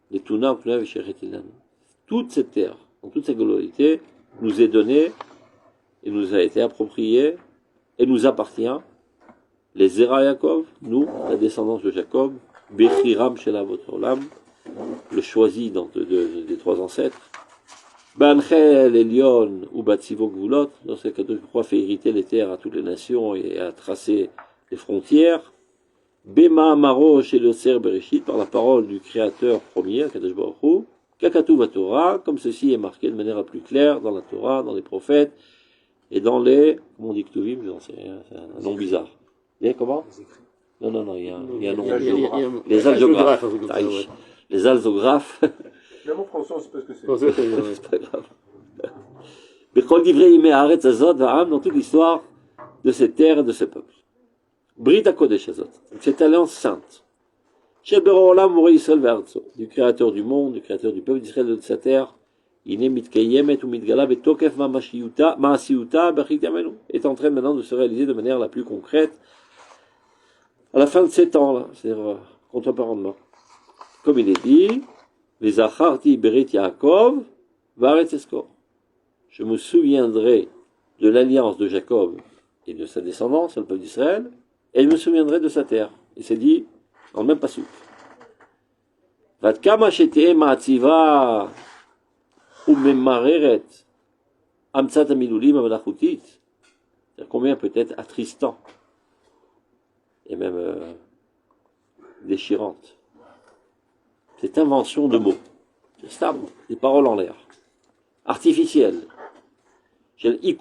les Tuna Pnev et Sheretilanu. Toute cette terre, en toute sa globalité, nous est donnée et nous a été appropriée et nous appartient. Les Zera Yaakov, nous, la descendance de Jacob, Bechiram Shelavot Olam, le choisi des trois ancêtres, Banchel Elion ou Batsivo Gvulot, dans ce cas, je crois, fait hériter les terres à toutes les nations et à tracer les frontières. Bema Amaro chez le Ser Bereshit, par la parole du Créateur premier, Kadosh Baruch Hu, Kakatu va Torah, comme ceci est marqué de manière la plus claire dans la Torah, dans les prophètes, et dans les, comment on dit Ktuvim, je n'en sais rien, c'est un nom bizarre. Les, comment? Non, il y a un nom. Les algographes. Les algographes. Même en français, on ne sait pas ce que c'est. C'est pas grave. Bechol divrei yimei haaretz hazot va'am, dans toute l'histoire de cette terre et de ce peuple. Brit HaKodesh hazot. Cette alliance sainte. Shel Boro Olam Morei Yisrael ve'artzo. Du créateur du monde, du créateur du peuple d'Israël et de sa terre. Ine mitkayemet ou mitgala betokef ma'asiyuta b'achit yamenu. Est en train maintenant de se réaliser de manière la plus concrète à la fin de ces temps-là, c'est-à-dire contemporainement. Comme il est dit, les acharti berit Yaakov va'aretz eskor. Je me souviendrai de l'alliance de Jacob et de sa descendance, le peuple d'Israël, et je me souviendrai de sa terre. Et c'est dit dans le même pasuk. Vatkama shete ma'atziva u'memareret amtsat amilulim amalachutit. C'est-à-dire combien peut-être attristant et même déchirante. Cette invention de mots. C'est stable, des paroles en l'air. Artificielles. Des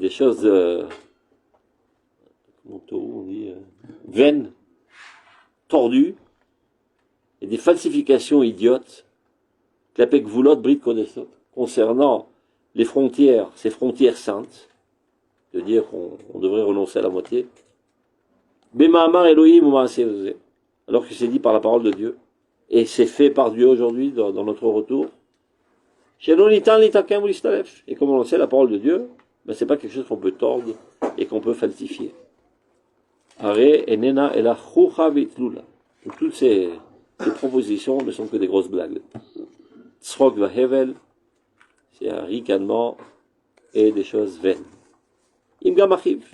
choses comment on dit vaines, tordues, et des falsifications idiotes concernant les frontières, ces frontières saintes, de dire qu'on devrait renoncer à la moitié. Alors que c'est dit par la parole de Dieu, et c'est fait par Dieu aujourd'hui dans notre retour. Et comme on le sait, la parole de Dieu, ben, c'est pas quelque chose qu'on peut tordre et qu'on peut falsifier. Toutes ces propositions ne sont que des grosses blagues. Tzrok va hevel, c'est un ricanement et des choses vaines. Imgam achiv.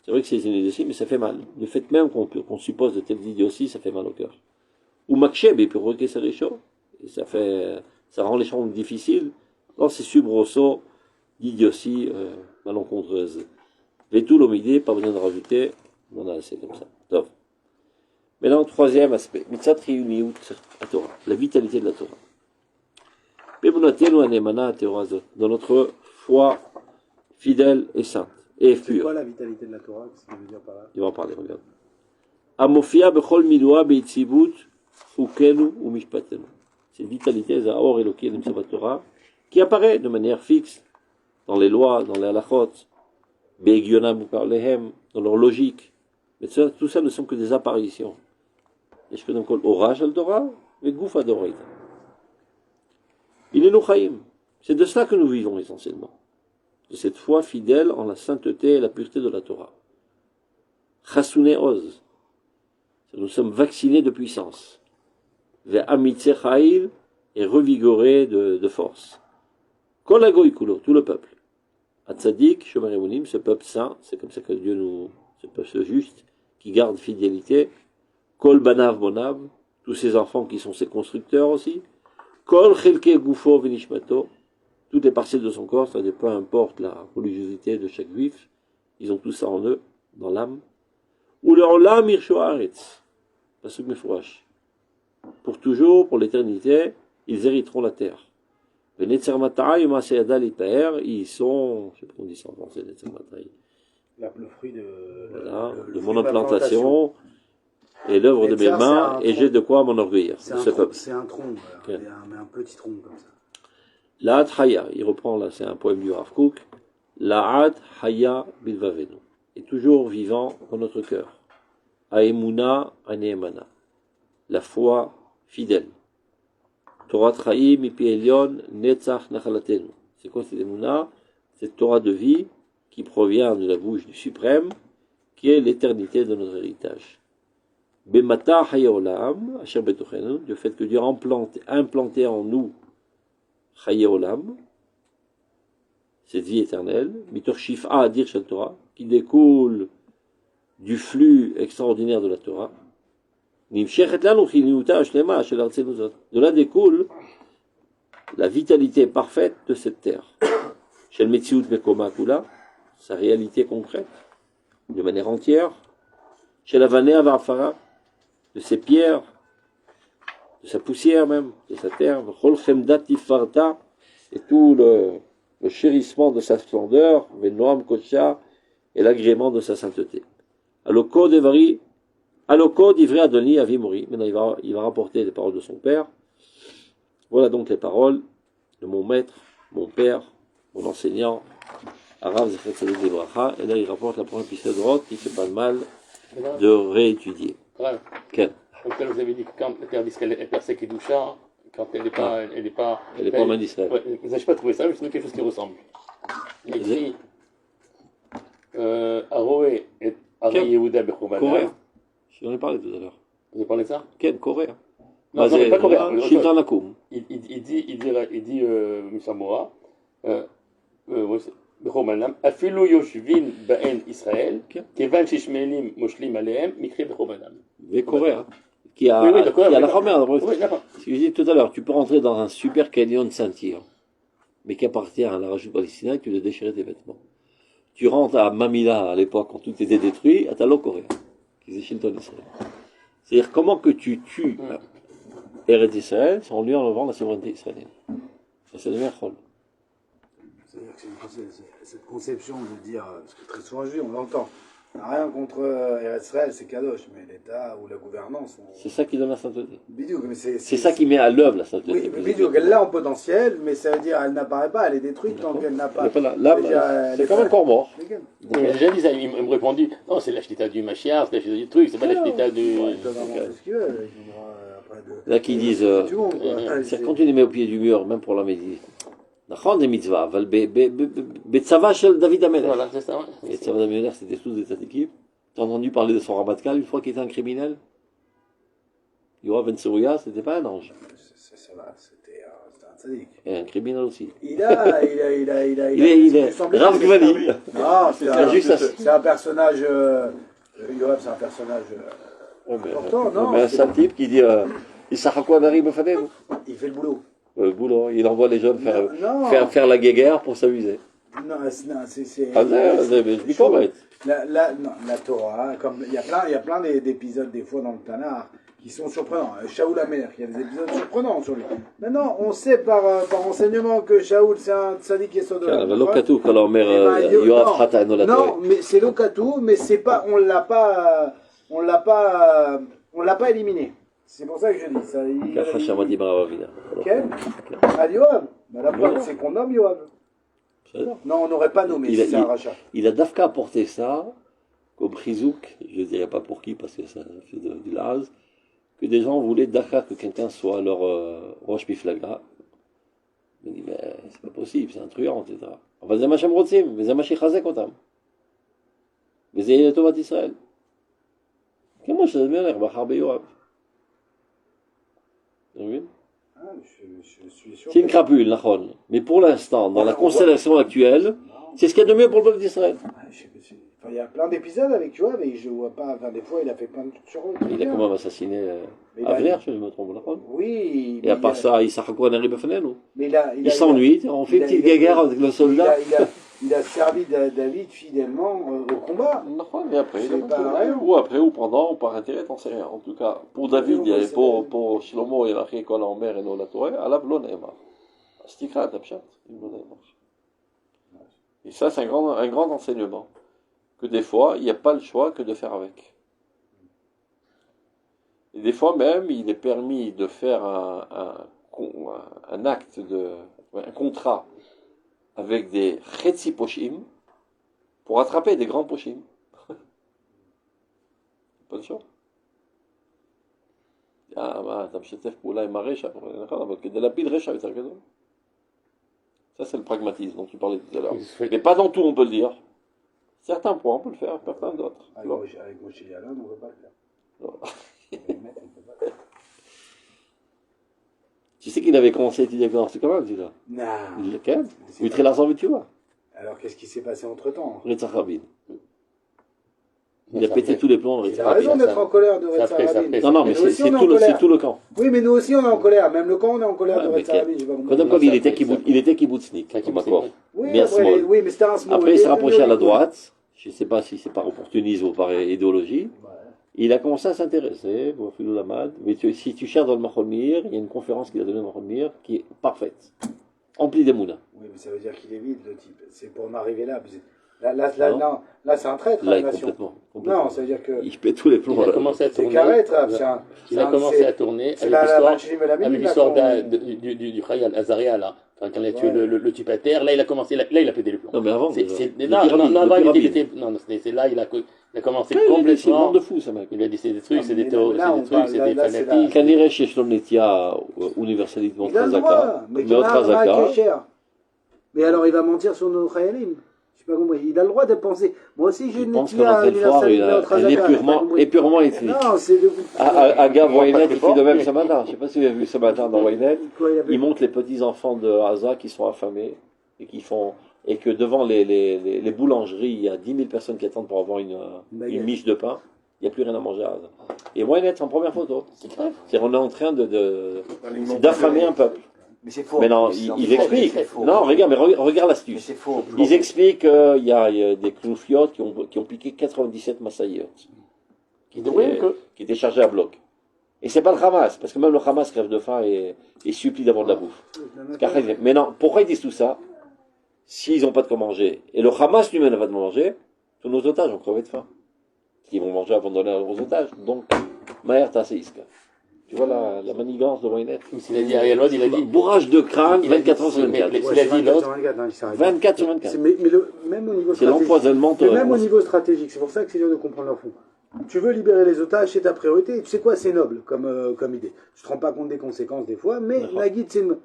C'est vrai que c'est une idiotie, mais ça fait mal. Le fait même qu'on suppose de telles idioties, ça fait mal au cœur. Ou maksheb, et puis ça les choses. Et ça rend les choses difficiles dans ces soubresauts d'idiotie malencontreuse. Et tout l'omidé, pas besoin de rajouter, on a assez comme ça. Top. Maintenant, troisième aspect, mitzat riyuniyut à Torah, la vitalité de la Torah. Dans notre foi fidèle et sainte. Et c'est pure. quoi la vitalité de la Torah? Qu'est-ce qu'il veut dire par là? Il va en parler, regarde. Amofia bechol milua beitzibut ukenu ou mishpatenu. Cette vitalité, Zahor Eloki Nimsavat Torah, qui apparaît de manière fixe dans les lois, dans les halachot, be'egionam ukarlehem, dans leur logique. Mais tout ça ne sont que des apparitions. Et je peux donc orage al Torah, mais goufa d'oraita. Il est nous chaim. C'est de cela que nous vivons essentiellement. De cette foi fidèle en la sainteté et la pureté de la Torah. Chasune oz. Nous sommes vaccinés de puissance. Ve'amitze cha'il et revigorés de force. Kol hagoy kulo, tout le peuple. Atzadik, Shomer Emunim, ce peuple saint, c'est comme ça que Dieu ce peuple juste, qui garde fidélité. Kol banav bonav, tous ses enfants qui sont ses constructeurs aussi. Kol chelke gufo venishmato, toutes les parcelles de son corps, c'est-à-dire peu importe la religiosité de chaque juif, ils ont tout ça en eux, dans l'âme. Ou leur olam irsho haaretz, pasuk mefurash. Pour toujours, pour l'éternité, ils hériteront la terre. Ils sont, je sais pas comment on dit ça en français, Le fruit de, voilà, le de fruit mon de ma implantation et l'œuvre de mes mains, et j'ai de quoi m'enorgueillir. C'est un tronc, mais un petit tronc comme ça. La'at Haya, il reprend là, c'est un poème du Rav Kook. La'at Haya bilvavenu, est toujours vivant dans notre cœur. Aemuna aneemana, la foi fidèle. Torah Traim mipi Elion netzach nachalatenu. C'est quoi cette Emuna? Cette Torah de vie qui provient de la bouche du Suprême, qui est l'éternité de notre héritage. Bemata hayolam, asher betochenu, le fait que Dieu a implanté en nous hayolam, cette vie éternelle, mitor shif'a adir shel Torah, qui découle du flux extraordinaire de la Torah. De là découle la vitalité parfaite de cette terre. Sa réalité concrète. de manière entière, chez la vanée à Varfara, de ses pierres, de sa poussière même, de sa terre, et tout le chérissement de sa splendeur, Venoam Kocha, et l'agrément de sa sainteté. Aloko Devari, Aloko d'Ivri Adoni Avimori. Maintenant il va rapporter les paroles de son père. Voilà donc les paroles de mon maître, mon père, mon enseignant, Arav Zechet Tzaddik Livracha. Et là il rapporte la première piste de droite qui fait pas de mal de réétudier. Quel Donc là, vous avez dit que quand le terre d'Israël est percée Kedusha, quand elle n'est pas, elle n'est pas en main d'Israël. Ouais, vous n'avez pas trouvé ça, mais c'est quelque chose qui ressemble. Il écrit Aroé et Ari Yehuda Bechobana. Corée. J'en ai parlé tout à l'heure. Vous avez parlé de ça? Quel Corée? Non, non, pas Corée. Shilton Akum. Il dit Musamoa, Bechobanam, Afilu Yoshvin Baen Israël, Kevan Shishmelim Moshlim Aleem, Mikri Bechobanam. Mais Corée, qui a la ramère. Ce que je dis tout à l'heure, tu peux rentrer dans un super canyon de ceinture, mais qui appartient à la Régie palestinienne, tu dois déchirer tes vêtements. Tu rentres à Mamila à l'époque, quand tout était détruit, à Talo Corée, qui est Shilton Israël. C'est-à-dire comment que tu tues Eretz Israël sans lui enlevant la souveraineté israélienne. Ça, c'est le meilleur rôle. C'est-à-dire que cette conception de dire, parce que très souvent je dis, on l'entend, on n'a rien contre Eretz Israël, c'est Kadosh, mais l'État ou la gouvernance... C'est ça qui donne la sainteté. Bidouk, mais c'est ça qui met à l'œuvre la sainteté. Oui, mais Bidouk, elle l'a en potentiel, mais ça veut dire qu'elle n'apparaît pas, elle est détruite tant qu'elle n'a pas... C'est comme un corps mort. J'ai déjà dit ça, il me répondit, non, c'est l'acheta du Machiar, c'est l'acheta du truc, c'est pas l'acheta du... Ils peuvent inventer ce qu'ils veulent, là qui disent, quand tu les mets au pied du mur, même pour la méditer, נכון זה מצווה, אבל בצבא של דוד המלך. Et Tzava David Amelech, c'était tous des tzadikim. T'as entendu parler de son Ramatkal une fois qu'il était un criminel? Yoav Ben Tzerouya, c'était pas un ange. C'était un tzadik. Et un criminel aussi. Il est Rav Gvali. Non, c'est un personnage... Yoav, c'est un personnage important, non? Mais c'est un type qui dit il fait le boulot. Le boulot, il envoie les jeunes faire la guéguerre pour s'amuser. Non, c'est... je dis pas bête. La Torah, comme il y a plein d'épisodes des fois dans le Tanakh qui sont surprenants. Shaoul Amer, il y a des épisodes surprenants sur lui. Maintenant, on sait par enseignement que Shaoul c'est un tzaddik Yesod Olam. Non, mais c'est Lokatou, mais c'est pas, on l'a pas éliminé. C'est pour ça que je dis ça. Quel? À Yoav. La preuve, c'est qu'on nomme Yoav. Non, on n'aurait pas nommé, c'est un rachat. Il a d'Afka apporté ça, comme Chizouk, je ne dirais pas pour qui, parce que ça fait du laz, que des gens voulaient d'Afka que quelqu'un soit leur Rosh Miflaga. Il dit, mais c'est pas possible, c'est un truand, etc. Enfin, c'est Machem Rotzim, mais c'est Machi Chazek Otam. Mais c'est Yetomat Israël. Comment je sais bien, Bachar Beyoav? Oui. Je suis sûr. C'est une crapule, Nachon. Mais pour l'instant, dans la constellation actuelle, c'est ce qu'il y a de mieux pour le peuple d'Israël. Il y a plein d'épisodes avec Yoav et je vois pas. Enfin, des fois, il a fait plein de trucs sur eux. Il a quand même assassiné Avner, je me trompe, Nachon. Oui. Et à part ça, il s'arracoue un arrive à il s'ennuie, on fait une petite guéguerre avec le soldat. Il a servi David fidèlement au combat. Mais après, ou après, ou pendant, ou par intérêt, t'en sais rien. En tout cas, pour David, pour Shlomo, il a fait quoi en mer et non la Torah, à la Blonema. Stikra, Tapchat, une Blonema. Et ça, c'est un grand enseignement. Que des fois, il n'y a pas le choix que de faire avec. Et des fois même, il est permis de faire un acte un contrat avec des Chetzi Poshim pour attraper des grands Poshim. Pas le choix. Ça, c'est le pragmatisme dont tu parlais tout à l'heure. Mais pas dans tout, on peut le dire. Certains points, on peut le faire, certains d'autres. Avec Moshe Yalon, on ne peut pas le faire. Non. Tu sais qu'il avait commencé à étudier avec c'est quand même, celui-là. Non. Lequel? Il très l'argent, tu vois. Alors, qu'est-ce qui s'est passé entre-temps? Ritzhak Rabin. Il a pété tous les plombs de Ritzhak Rabin. Il a raison d'être en colère de Ritzhak Rabin. Non, mais c'est tout le camp. Oui, mais nous aussi, on est en colère. Même le camp, on est en colère de Ritzhak Rabin. Comme il était kibbutznik, comme accord. Oui, mais c'était un small. Après, il s'est rapproché à la droite, je ne sais pas si c'est par opportunisme ou par idéologie, il a commencé à s'intéresser au Philou Lamad. Mais si tu cherches dans le Mahomir, il y a une conférence qu'il a donnée au Mahomir qui est parfaite, emplie d'Emouna. Oui, mais ça veut dire qu'il est vide, le type. C'est pour en arriver là. Là, c'est un traître, Là, la nation. complètement. Non, ça veut dire que. Il pète tous les plombs. Il a commencé à C'est tourner. carré, Il a commencé à tourner avec l'histoire du Khayal Azaria, là. Quand il a tué le type à terre, là, il a commencé, là, il a pété les plombs. Non, mais avant, c'est là, il a commencé c'est complètement. de fou, ce mec. Il a dit c'est des trucs, c'est des fanatiques. Kanire Sheshton Netia universaliste Il a le droit, mais il a cher. Mais alors, il va mentir sur nos Khayalim. Je sais pas compris. Il a le droit de penser. Moi aussi, j'ai une Netia universalisme et purement ethnique. Non, c'est de. Agav Waynet, il fait de même ce matin. Je ne sais pas si vous avez vu ce matin dans Waynet. Il montre les petits-enfants de Haza qui sont affamés et qui font. Et que devant les boulangeries, il y a 10 000 personnes qui attendent pour avoir une miche de pain. Il n'y a plus rien à manger à Haza. Et Waynet, c'est en première photo. C'est-à-dire on est en train d'affamer un peuple. Mais c'est faux. Mais non, ils expliquent. Non, regarde, mais regarde l'astuce. Mais c'est faux. Ils expliquent qu'il y a des cloufiotes qui ont piqué 97 massaïotes. Qui étaient chargés à bloc. Et c'est pas le Hamas, parce que même le Hamas crève de faim et supplie d'avoir de la bouffe. Mais non, pourquoi ils disent tout ça? S'ils n'ont pas de quoi manger, et le Hamas lui-même n'a pas de manger, tous nos otages vont crever de faim. Ils vont manger avant de donner aux otages. Donc, Maher Tasseïska. Tu vois la manigance de Waynet. Il a dit Ariel Wad, il a dit. Bourrage de crâne, 24 heures sur 24. Il a dit l'autre. 24 sur 24. Mais même au niveau c'est l'empoisonnement. Même au niveau stratégique, c'est pour ça que c'est dur de comprendre leur fond. Tu veux libérer les otages, c'est ta priorité. Tu sais quoi, c'est noble comme idée. Tu te rends pas compte des conséquences des fois, mais la guide, c'est une.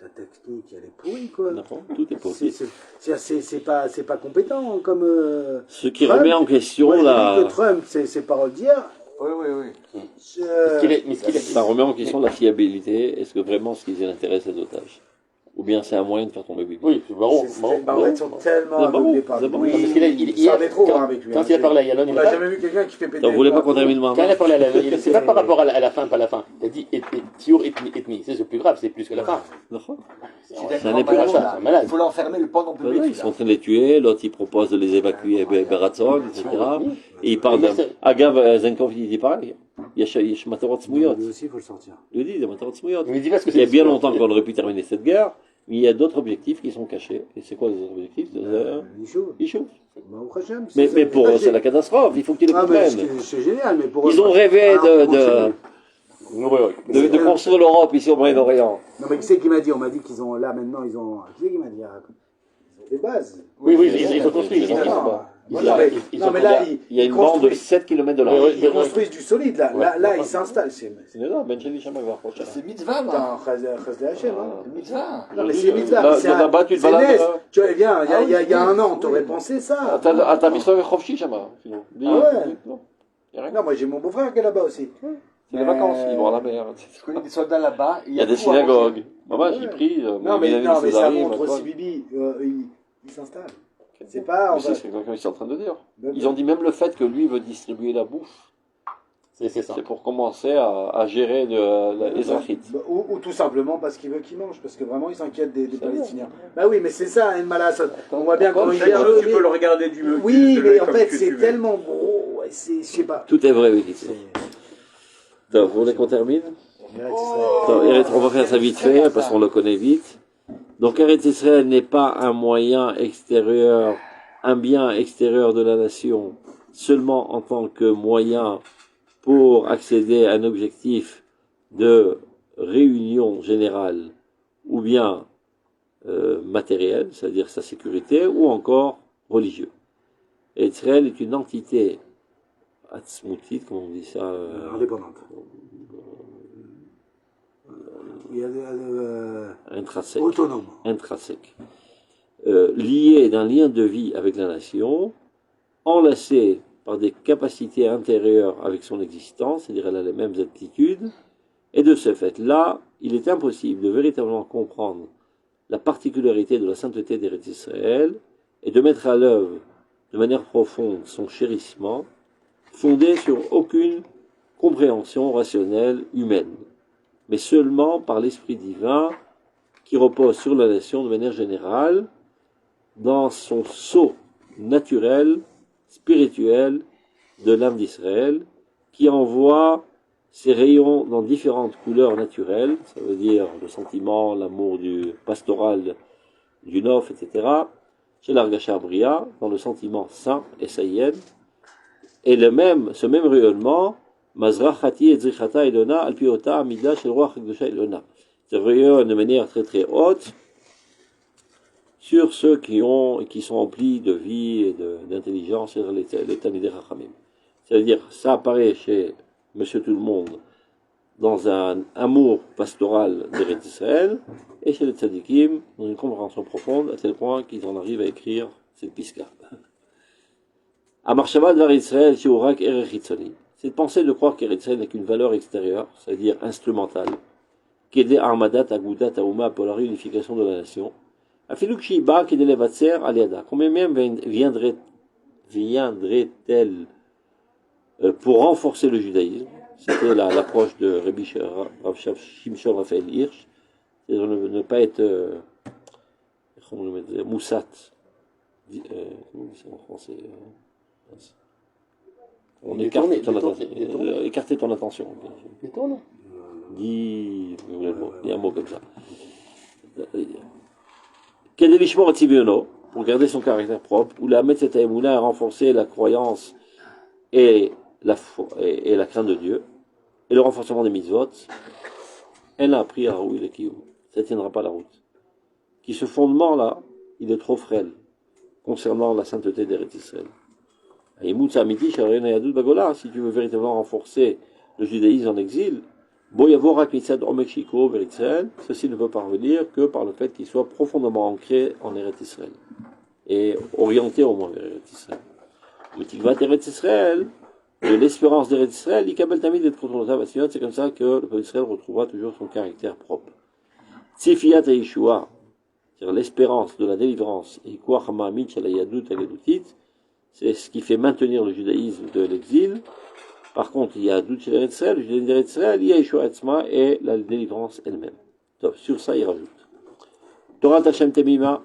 Ta technique, elle est pourrie, quoi. Tout est pourri. C'est pas compétent, comme. Ce qui remet en question que Trump, ses paroles d'hier. Oui. Ça remet en question la fiabilité. Est-ce que vraiment ce qui les intéresse les otages? Ou bien c'est un moyen de faire tomber Bibi? Oui, c'est marrant. Ils sont tellement aveuglés par lui. Il savait trop avec lui. Quand il a parlé à Yalon, il n'a jamais vu quelqu'un qui fait péter. Donc vous voulez pas qu'on termine maintenant? Quand il a parlé à Yalon, c'est pas par rapport à la fin, pas la fin. Il a dit Tiour ethnie. C'est le plus grave, c'est plus que la fin. Ça n'est pas ça. Il faut l'enfermer le pendant public. Ils sont en train de les tuer, l'autre il propose de les évacuer à Beratzon, etc. Et il parle d'Agav Zenkov, il dit pareil. Il y a Matarot Smouyot. Lui aussi, il faut le sortir. Il dit, il y a Matarot Smouyot. Il y a bien longtemps qu'on aurait pu terminer cette guerre. Mais il y a d'autres objectifs qui sont cachés. Et c'est quoi les autres objectifs? Ils mais pour eux, c'est la catastrophe. Il faut que tu les comprennes. C'est génial, mais pour eux, ils ont rêvé de construire l'Europe ici au Moyen-Orient. Non, mais qui c'est qui m'a dit? On m'a dit qu'ils ont, là, maintenant, ils ont. Qui c'est qui m'a dit? Ils ont des bases. Oui, ils ont construit. Non, mais là, il y a une bande de 7 km de large. Ils construisent du solide, là. Là, ils s'installent. C'est énorme, c'est C'est mitzvah, là. Mitzvah. Non, mais c'est mitzvah. C'est naze. Tu vois, viens, il y a un an, t'aurais pensé ça. T'as mis ça avec Khofchi, Chama. Non, moi j'ai mon beau-frère qui est là-bas aussi. C'est les vacances, ils vont à la mer. Je connais des soldats là-bas. Il y a des synagogues. Maman, j'ai pris. Non, mais ça montre aussi, Bibi, il s'installe. C'est pas. C'est ce qu'ils sont en train de dire. Ils ont dit même le fait que lui veut distribuer la bouffe. C'est ça. C'est pour commencer à gérer les Israélites. Ou tout simplement parce qu'il veut qu'ils mangent, parce que vraiment ils s'inquiètent des Palestiniens. Bah oui, mais c'est ça, une malasse. On voit bien comment il tu peux le regarder du oui, mais en fait c'est tellement gros, je sais pas. Tout est vrai, oui. Donc, vous voulez qu'on termine? On va faire ça vite fait, parce qu'on le connaît vite. Donc, Eretz Israël n'est pas un moyen extérieur, un bien extérieur de la nation, seulement en tant que moyen pour accéder à un objectif de réunion générale, ou bien matériel, c'est-à-dire sa sécurité, ou encore religieux. Eretz Israël est une entité atzmoutit, comment on dit ça? Indépendante. Intrinsèque. Autonome. Intrinsèque. Lié d'un lien de vie avec la nation, enlacé par des capacités intérieures avec son existence, c'est-à-dire elle a les mêmes aptitudes, et de ce fait-là, il est impossible de véritablement comprendre la particularité de la sainteté d'Eretz Israël et de mettre à l'œuvre de manière profonde son chérissement, fondé sur aucune compréhension rationnelle humaine, mais seulement par l'Esprit divin qui repose sur la nation de manière générale dans son sceau naturel, spirituel de l'âme d'Israël, qui envoie ses rayons dans différentes couleurs naturelles, ça veut dire le sentiment, l'amour du pastoral, du Nof, etc., chez l'Argacha Bria, dans le sentiment saint et saïen, et ce même rayonnement, Mazra Chati et Zrichata Elona, Alpiota Amida Shel Roi Chagdosha Elona, ça rayonne de manière très très haute sur ceux qui sont emplis de vie et d'intelligence, c'est les Talmidei Chachamim. C'est-à-dire, ça apparaît chez Monsieur Tout-le-Monde dans un amour pastoral d'Eretz Israël, et chez les Tzadikim, dans une compréhension profonde, à tel point qu'ils en arrivent à écrire cette piska. Amarshava Dvar Israël, Shiurak Erech Hitzoni. Cette pensée de croire qu'Eretz Israël n'a qu'une valeur extérieure, c'est-à-dire instrumentale, qui est Armadat, Agudat, Aouma, pour la réunification de la nation. Afiluk Shiba, qui est Levatser, Aliada. Combien même viendrait-elle pour renforcer le judaïsme? C'était l'approche de Rabbi Shimshon Raphaël Hirsch, c'est de ne pas être moussat. Comment on dit ça en français? On écarte écarter ton attention. Détourne. Dis un mot comme ça. Kedelishmor Tziviono, pour garder son caractère propre, ou la mettre cette émouna à renforcer la croyance et la crainte de Dieu, et le renforcement des mitzvot, elle a appris à Raoui le Kiyou. Ça ne tiendra pas la route. Qui ce fondement-là, il est trop frêle concernant la sainteté d'Eretz Israël. Si tu veux véritablement renforcer le judaïsme en exil, ceci ne peut parvenir que par le fait qu'il soit profondément ancré en Eretz Israël et orienté au moins vers Eretz Israël. De l'espérance d'Eretz Israël, c'est comme ça que le peuple d'Israël retrouvera toujours son caractère propre. Tzifiyat Yeshua, c'est-à-dire l'espérance de la délivrance, c'est ce qui fait maintenir le judaïsme de l'exil. Par contre, il y a Dout Eretz Israël, le judaïsme d'Eretz Israël, il y a Yeshua Etzma et la délivrance elle-même. Donc, sur ça, il rajoute. Torah Hashem Temima,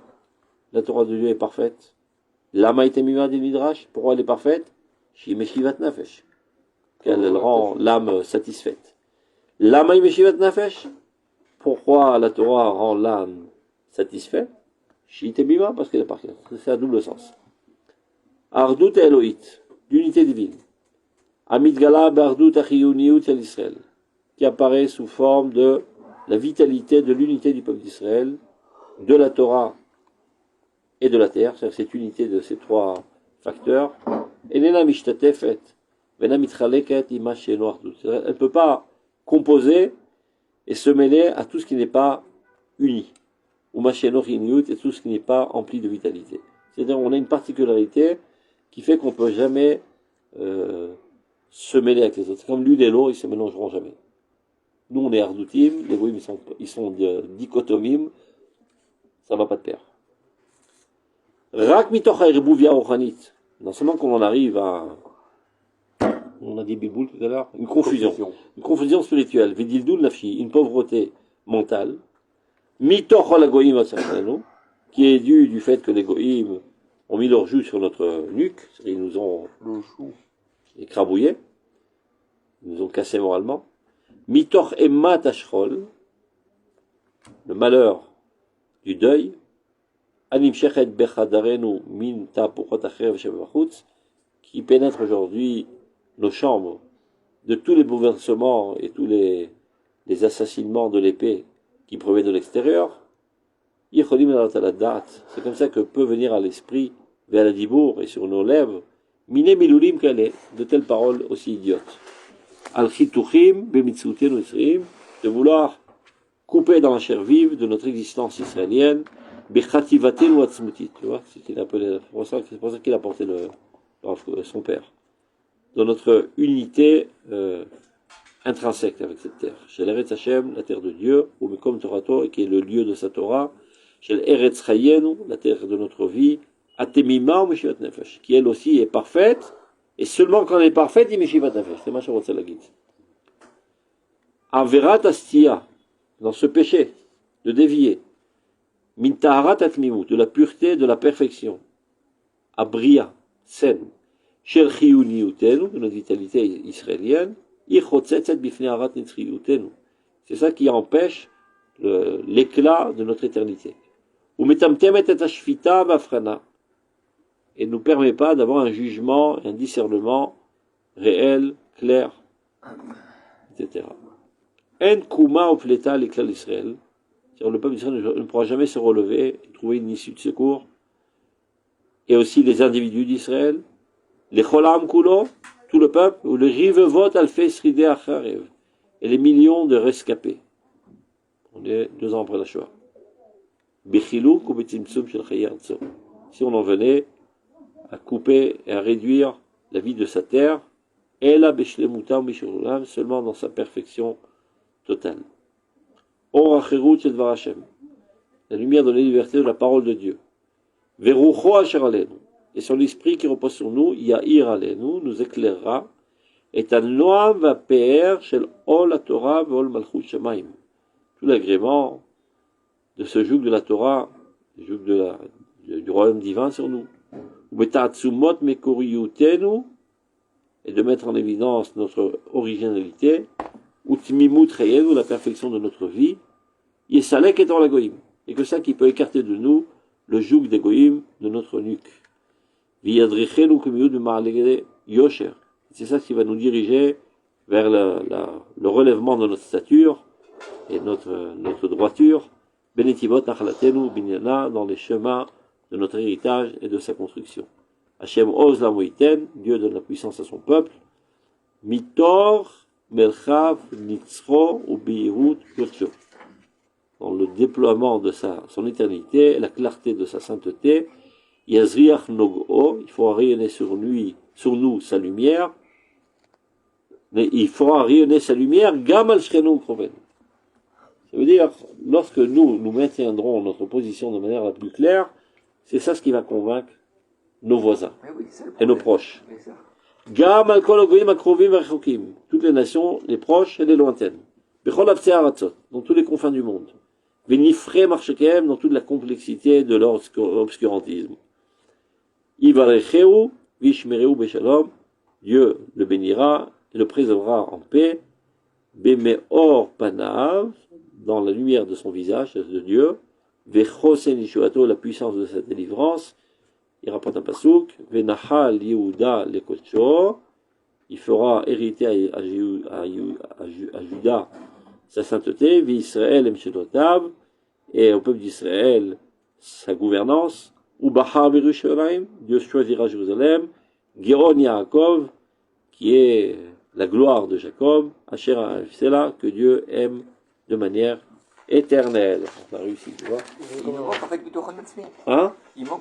la Torah de Dieu est parfaite. Lama Temima dit Midrash, pourquoi elle est parfaite? Shimeshivat Nafesh, qu'elle rend l'âme satisfaite. Lama Meshivat Nafesh, pourquoi la Torah rend l'âme satisfaite? Shitebima, parce qu'elle est parfaite. C'est à double sens. Ardout et Elohit, l'unité divine. Amit Gala Bardout Achiyuniut El Israël, qui apparaît sous forme de la vitalité de l'unité du peuple d'Israël, de la Torah et de la terre, c'est-à-dire cette unité de ces trois facteurs. Elle ne peut pas composer et se mêler à tout ce qui n'est pas uni, ou et tout ce qui n'est pas empli de vitalité. C'est-à-dire on a une particularité qui fait qu'on ne peut jamais se mêler avec les autres. C'est comme l'huile et l'eau, ils ne se mélangeront jamais. Nous on est ardoutim, les goïms ils sont dichotomim, ça ne va pas de pair. Rak mitoch ha'erbuvia ochanit. Non seulement qu'on en arrive à, on a dit biboul tout à l'heure, une confusion spirituelle, vidildul nafshi, une pauvreté mentale, mitoch ha'lagoïm atzachanu, qui est due du fait que les goïms ont mis leur joue sur notre nuque, ils nous ont écrabouillés, ils nous ont cassés moralement, mitoch emma tashrol, le malheur du deuil, qui pénètre aujourd'hui nos chambres de tous les bouleversements et tous les assassinements de l'épée qui proviennent de l'extérieur. C'est comme ça que peut venir à l'esprit, vers la dibour et sur nos lèvres, miné milulim kale, de telles paroles aussi idiotes. De vouloir couper dans la chair vive de notre existence israélienne, tu vois, c'est pour ça qu'il a porté son père. Dans notre unité intrinsèque avec cette terre. Chez l'Eretz Hashem, la terre de Dieu, ou Mekom Torato, qui est le lieu de sa Torah. Chez l'Eretz Chayenu, la terre de notre vie. Atemima ou Meshivat Nefesh, qui elle aussi est parfaite, et seulement quand elle est parfaite, il Meshivat Nefesh. C'est ma charotze la guide. Averat Astia, dans ce péché de dévier. Min taharat atmimut, de la pureté, de la perfection. abria, saine, shel chiyuniutenu, de notre vitalité israélienne, ichotzetzet bifnei arat nitzriyutenu. C'est ça qui empêche l'éclat de notre éternité. Ou metamtemet et ashvita vafrana, et ne nous permet pas d'avoir un jugement, un discernement réel, clair, etc. En kuma opleta l'éclat d'Israël, c'est-à-dire le peuple d'Israël ne pourra jamais se relever et trouver une issue de secours, et aussi les individus d'Israël, les cholam kulo, tout le peuple, ou le rivevot alfei sridei acharev, et les millions de rescapés. On est 2 ans après la Shoah. Bechiluk ou betimtsum shel chayei artso. Si on en venait à couper et à réduire la vie de sa terre, ela beshlemuta mishulam, seulement dans sa perfection totale. Or acherut shel dvar Hashem, la lumière de la liberté de la parole de Dieu. Verucho asher alenu, et son esprit qui repose sur nous, ya'ir alenu, nous éclairera, et anoam va pe'er shel ol haTorah ve'ol malchut shamayim, tout l'agrément de ce joug de la Torah, le joug du royaume divin sur nous. Beta'atzumot mekoriyutenu, et de mettre en évidence notre originalité, utmimut chayenu, la perfection de notre vie, yesalek etor la goyim, et que ça qui peut écarter de nous le joug des goyim de notre nuque. Viyadrichenu kumiyut b'ma'alei yosher, c'est ça qui va nous diriger vers le relèvement de notre stature et notre droiture, benetivot achalatenu binyana, dans les chemins de notre héritage et de sa construction. Hashem oz la moïten, Dieu donne la puissance à son peuple. Mitor melchav nitzro ou beirut yotcho. Dans le déploiement de son éternité, la clarté de sa sainteté, yazriach nogo, il fera rayonner sur nous sa lumière, mais il fera rayonner sa lumière, gam al shrenu kroven. Ça veut dire, lorsque nous maintiendrons notre position de manière la plus claire, c'est ça ce qui va convaincre nos voisins et nos proches. Gam al kol hagoyim akrovim v'rechokim, toutes les nations, les proches et les lointaines. Bechol avtzei haratzot, dans tous les confins du monde. V'nifrei marchekem, dans toute la complexité de leur obscurantisme. Ivarecheu v'ishmereu beshalom, Dieu le bénira et le préservera en paix. Bemeor panav, dans la lumière de son visage, de Dieu. Vechosen Yishuato, la puissance de sa délivrance. Il rapporte un pasouk. Venachal Yehuda lekocho, il fera hériter à Juda sa sainteté. V'Israël emshedotav, et au peuple d'Israël sa gouvernance. Ubachar Yerushalayim, Dieu choisira Jérusalem. Giron Yaakov, qui est la gloire de Jacob. Asher Sela, que Dieu aime de manière éternelle. On a réussi, tu vois. Il manque en fait plutôt Chon Metzmi. Hein? Il manque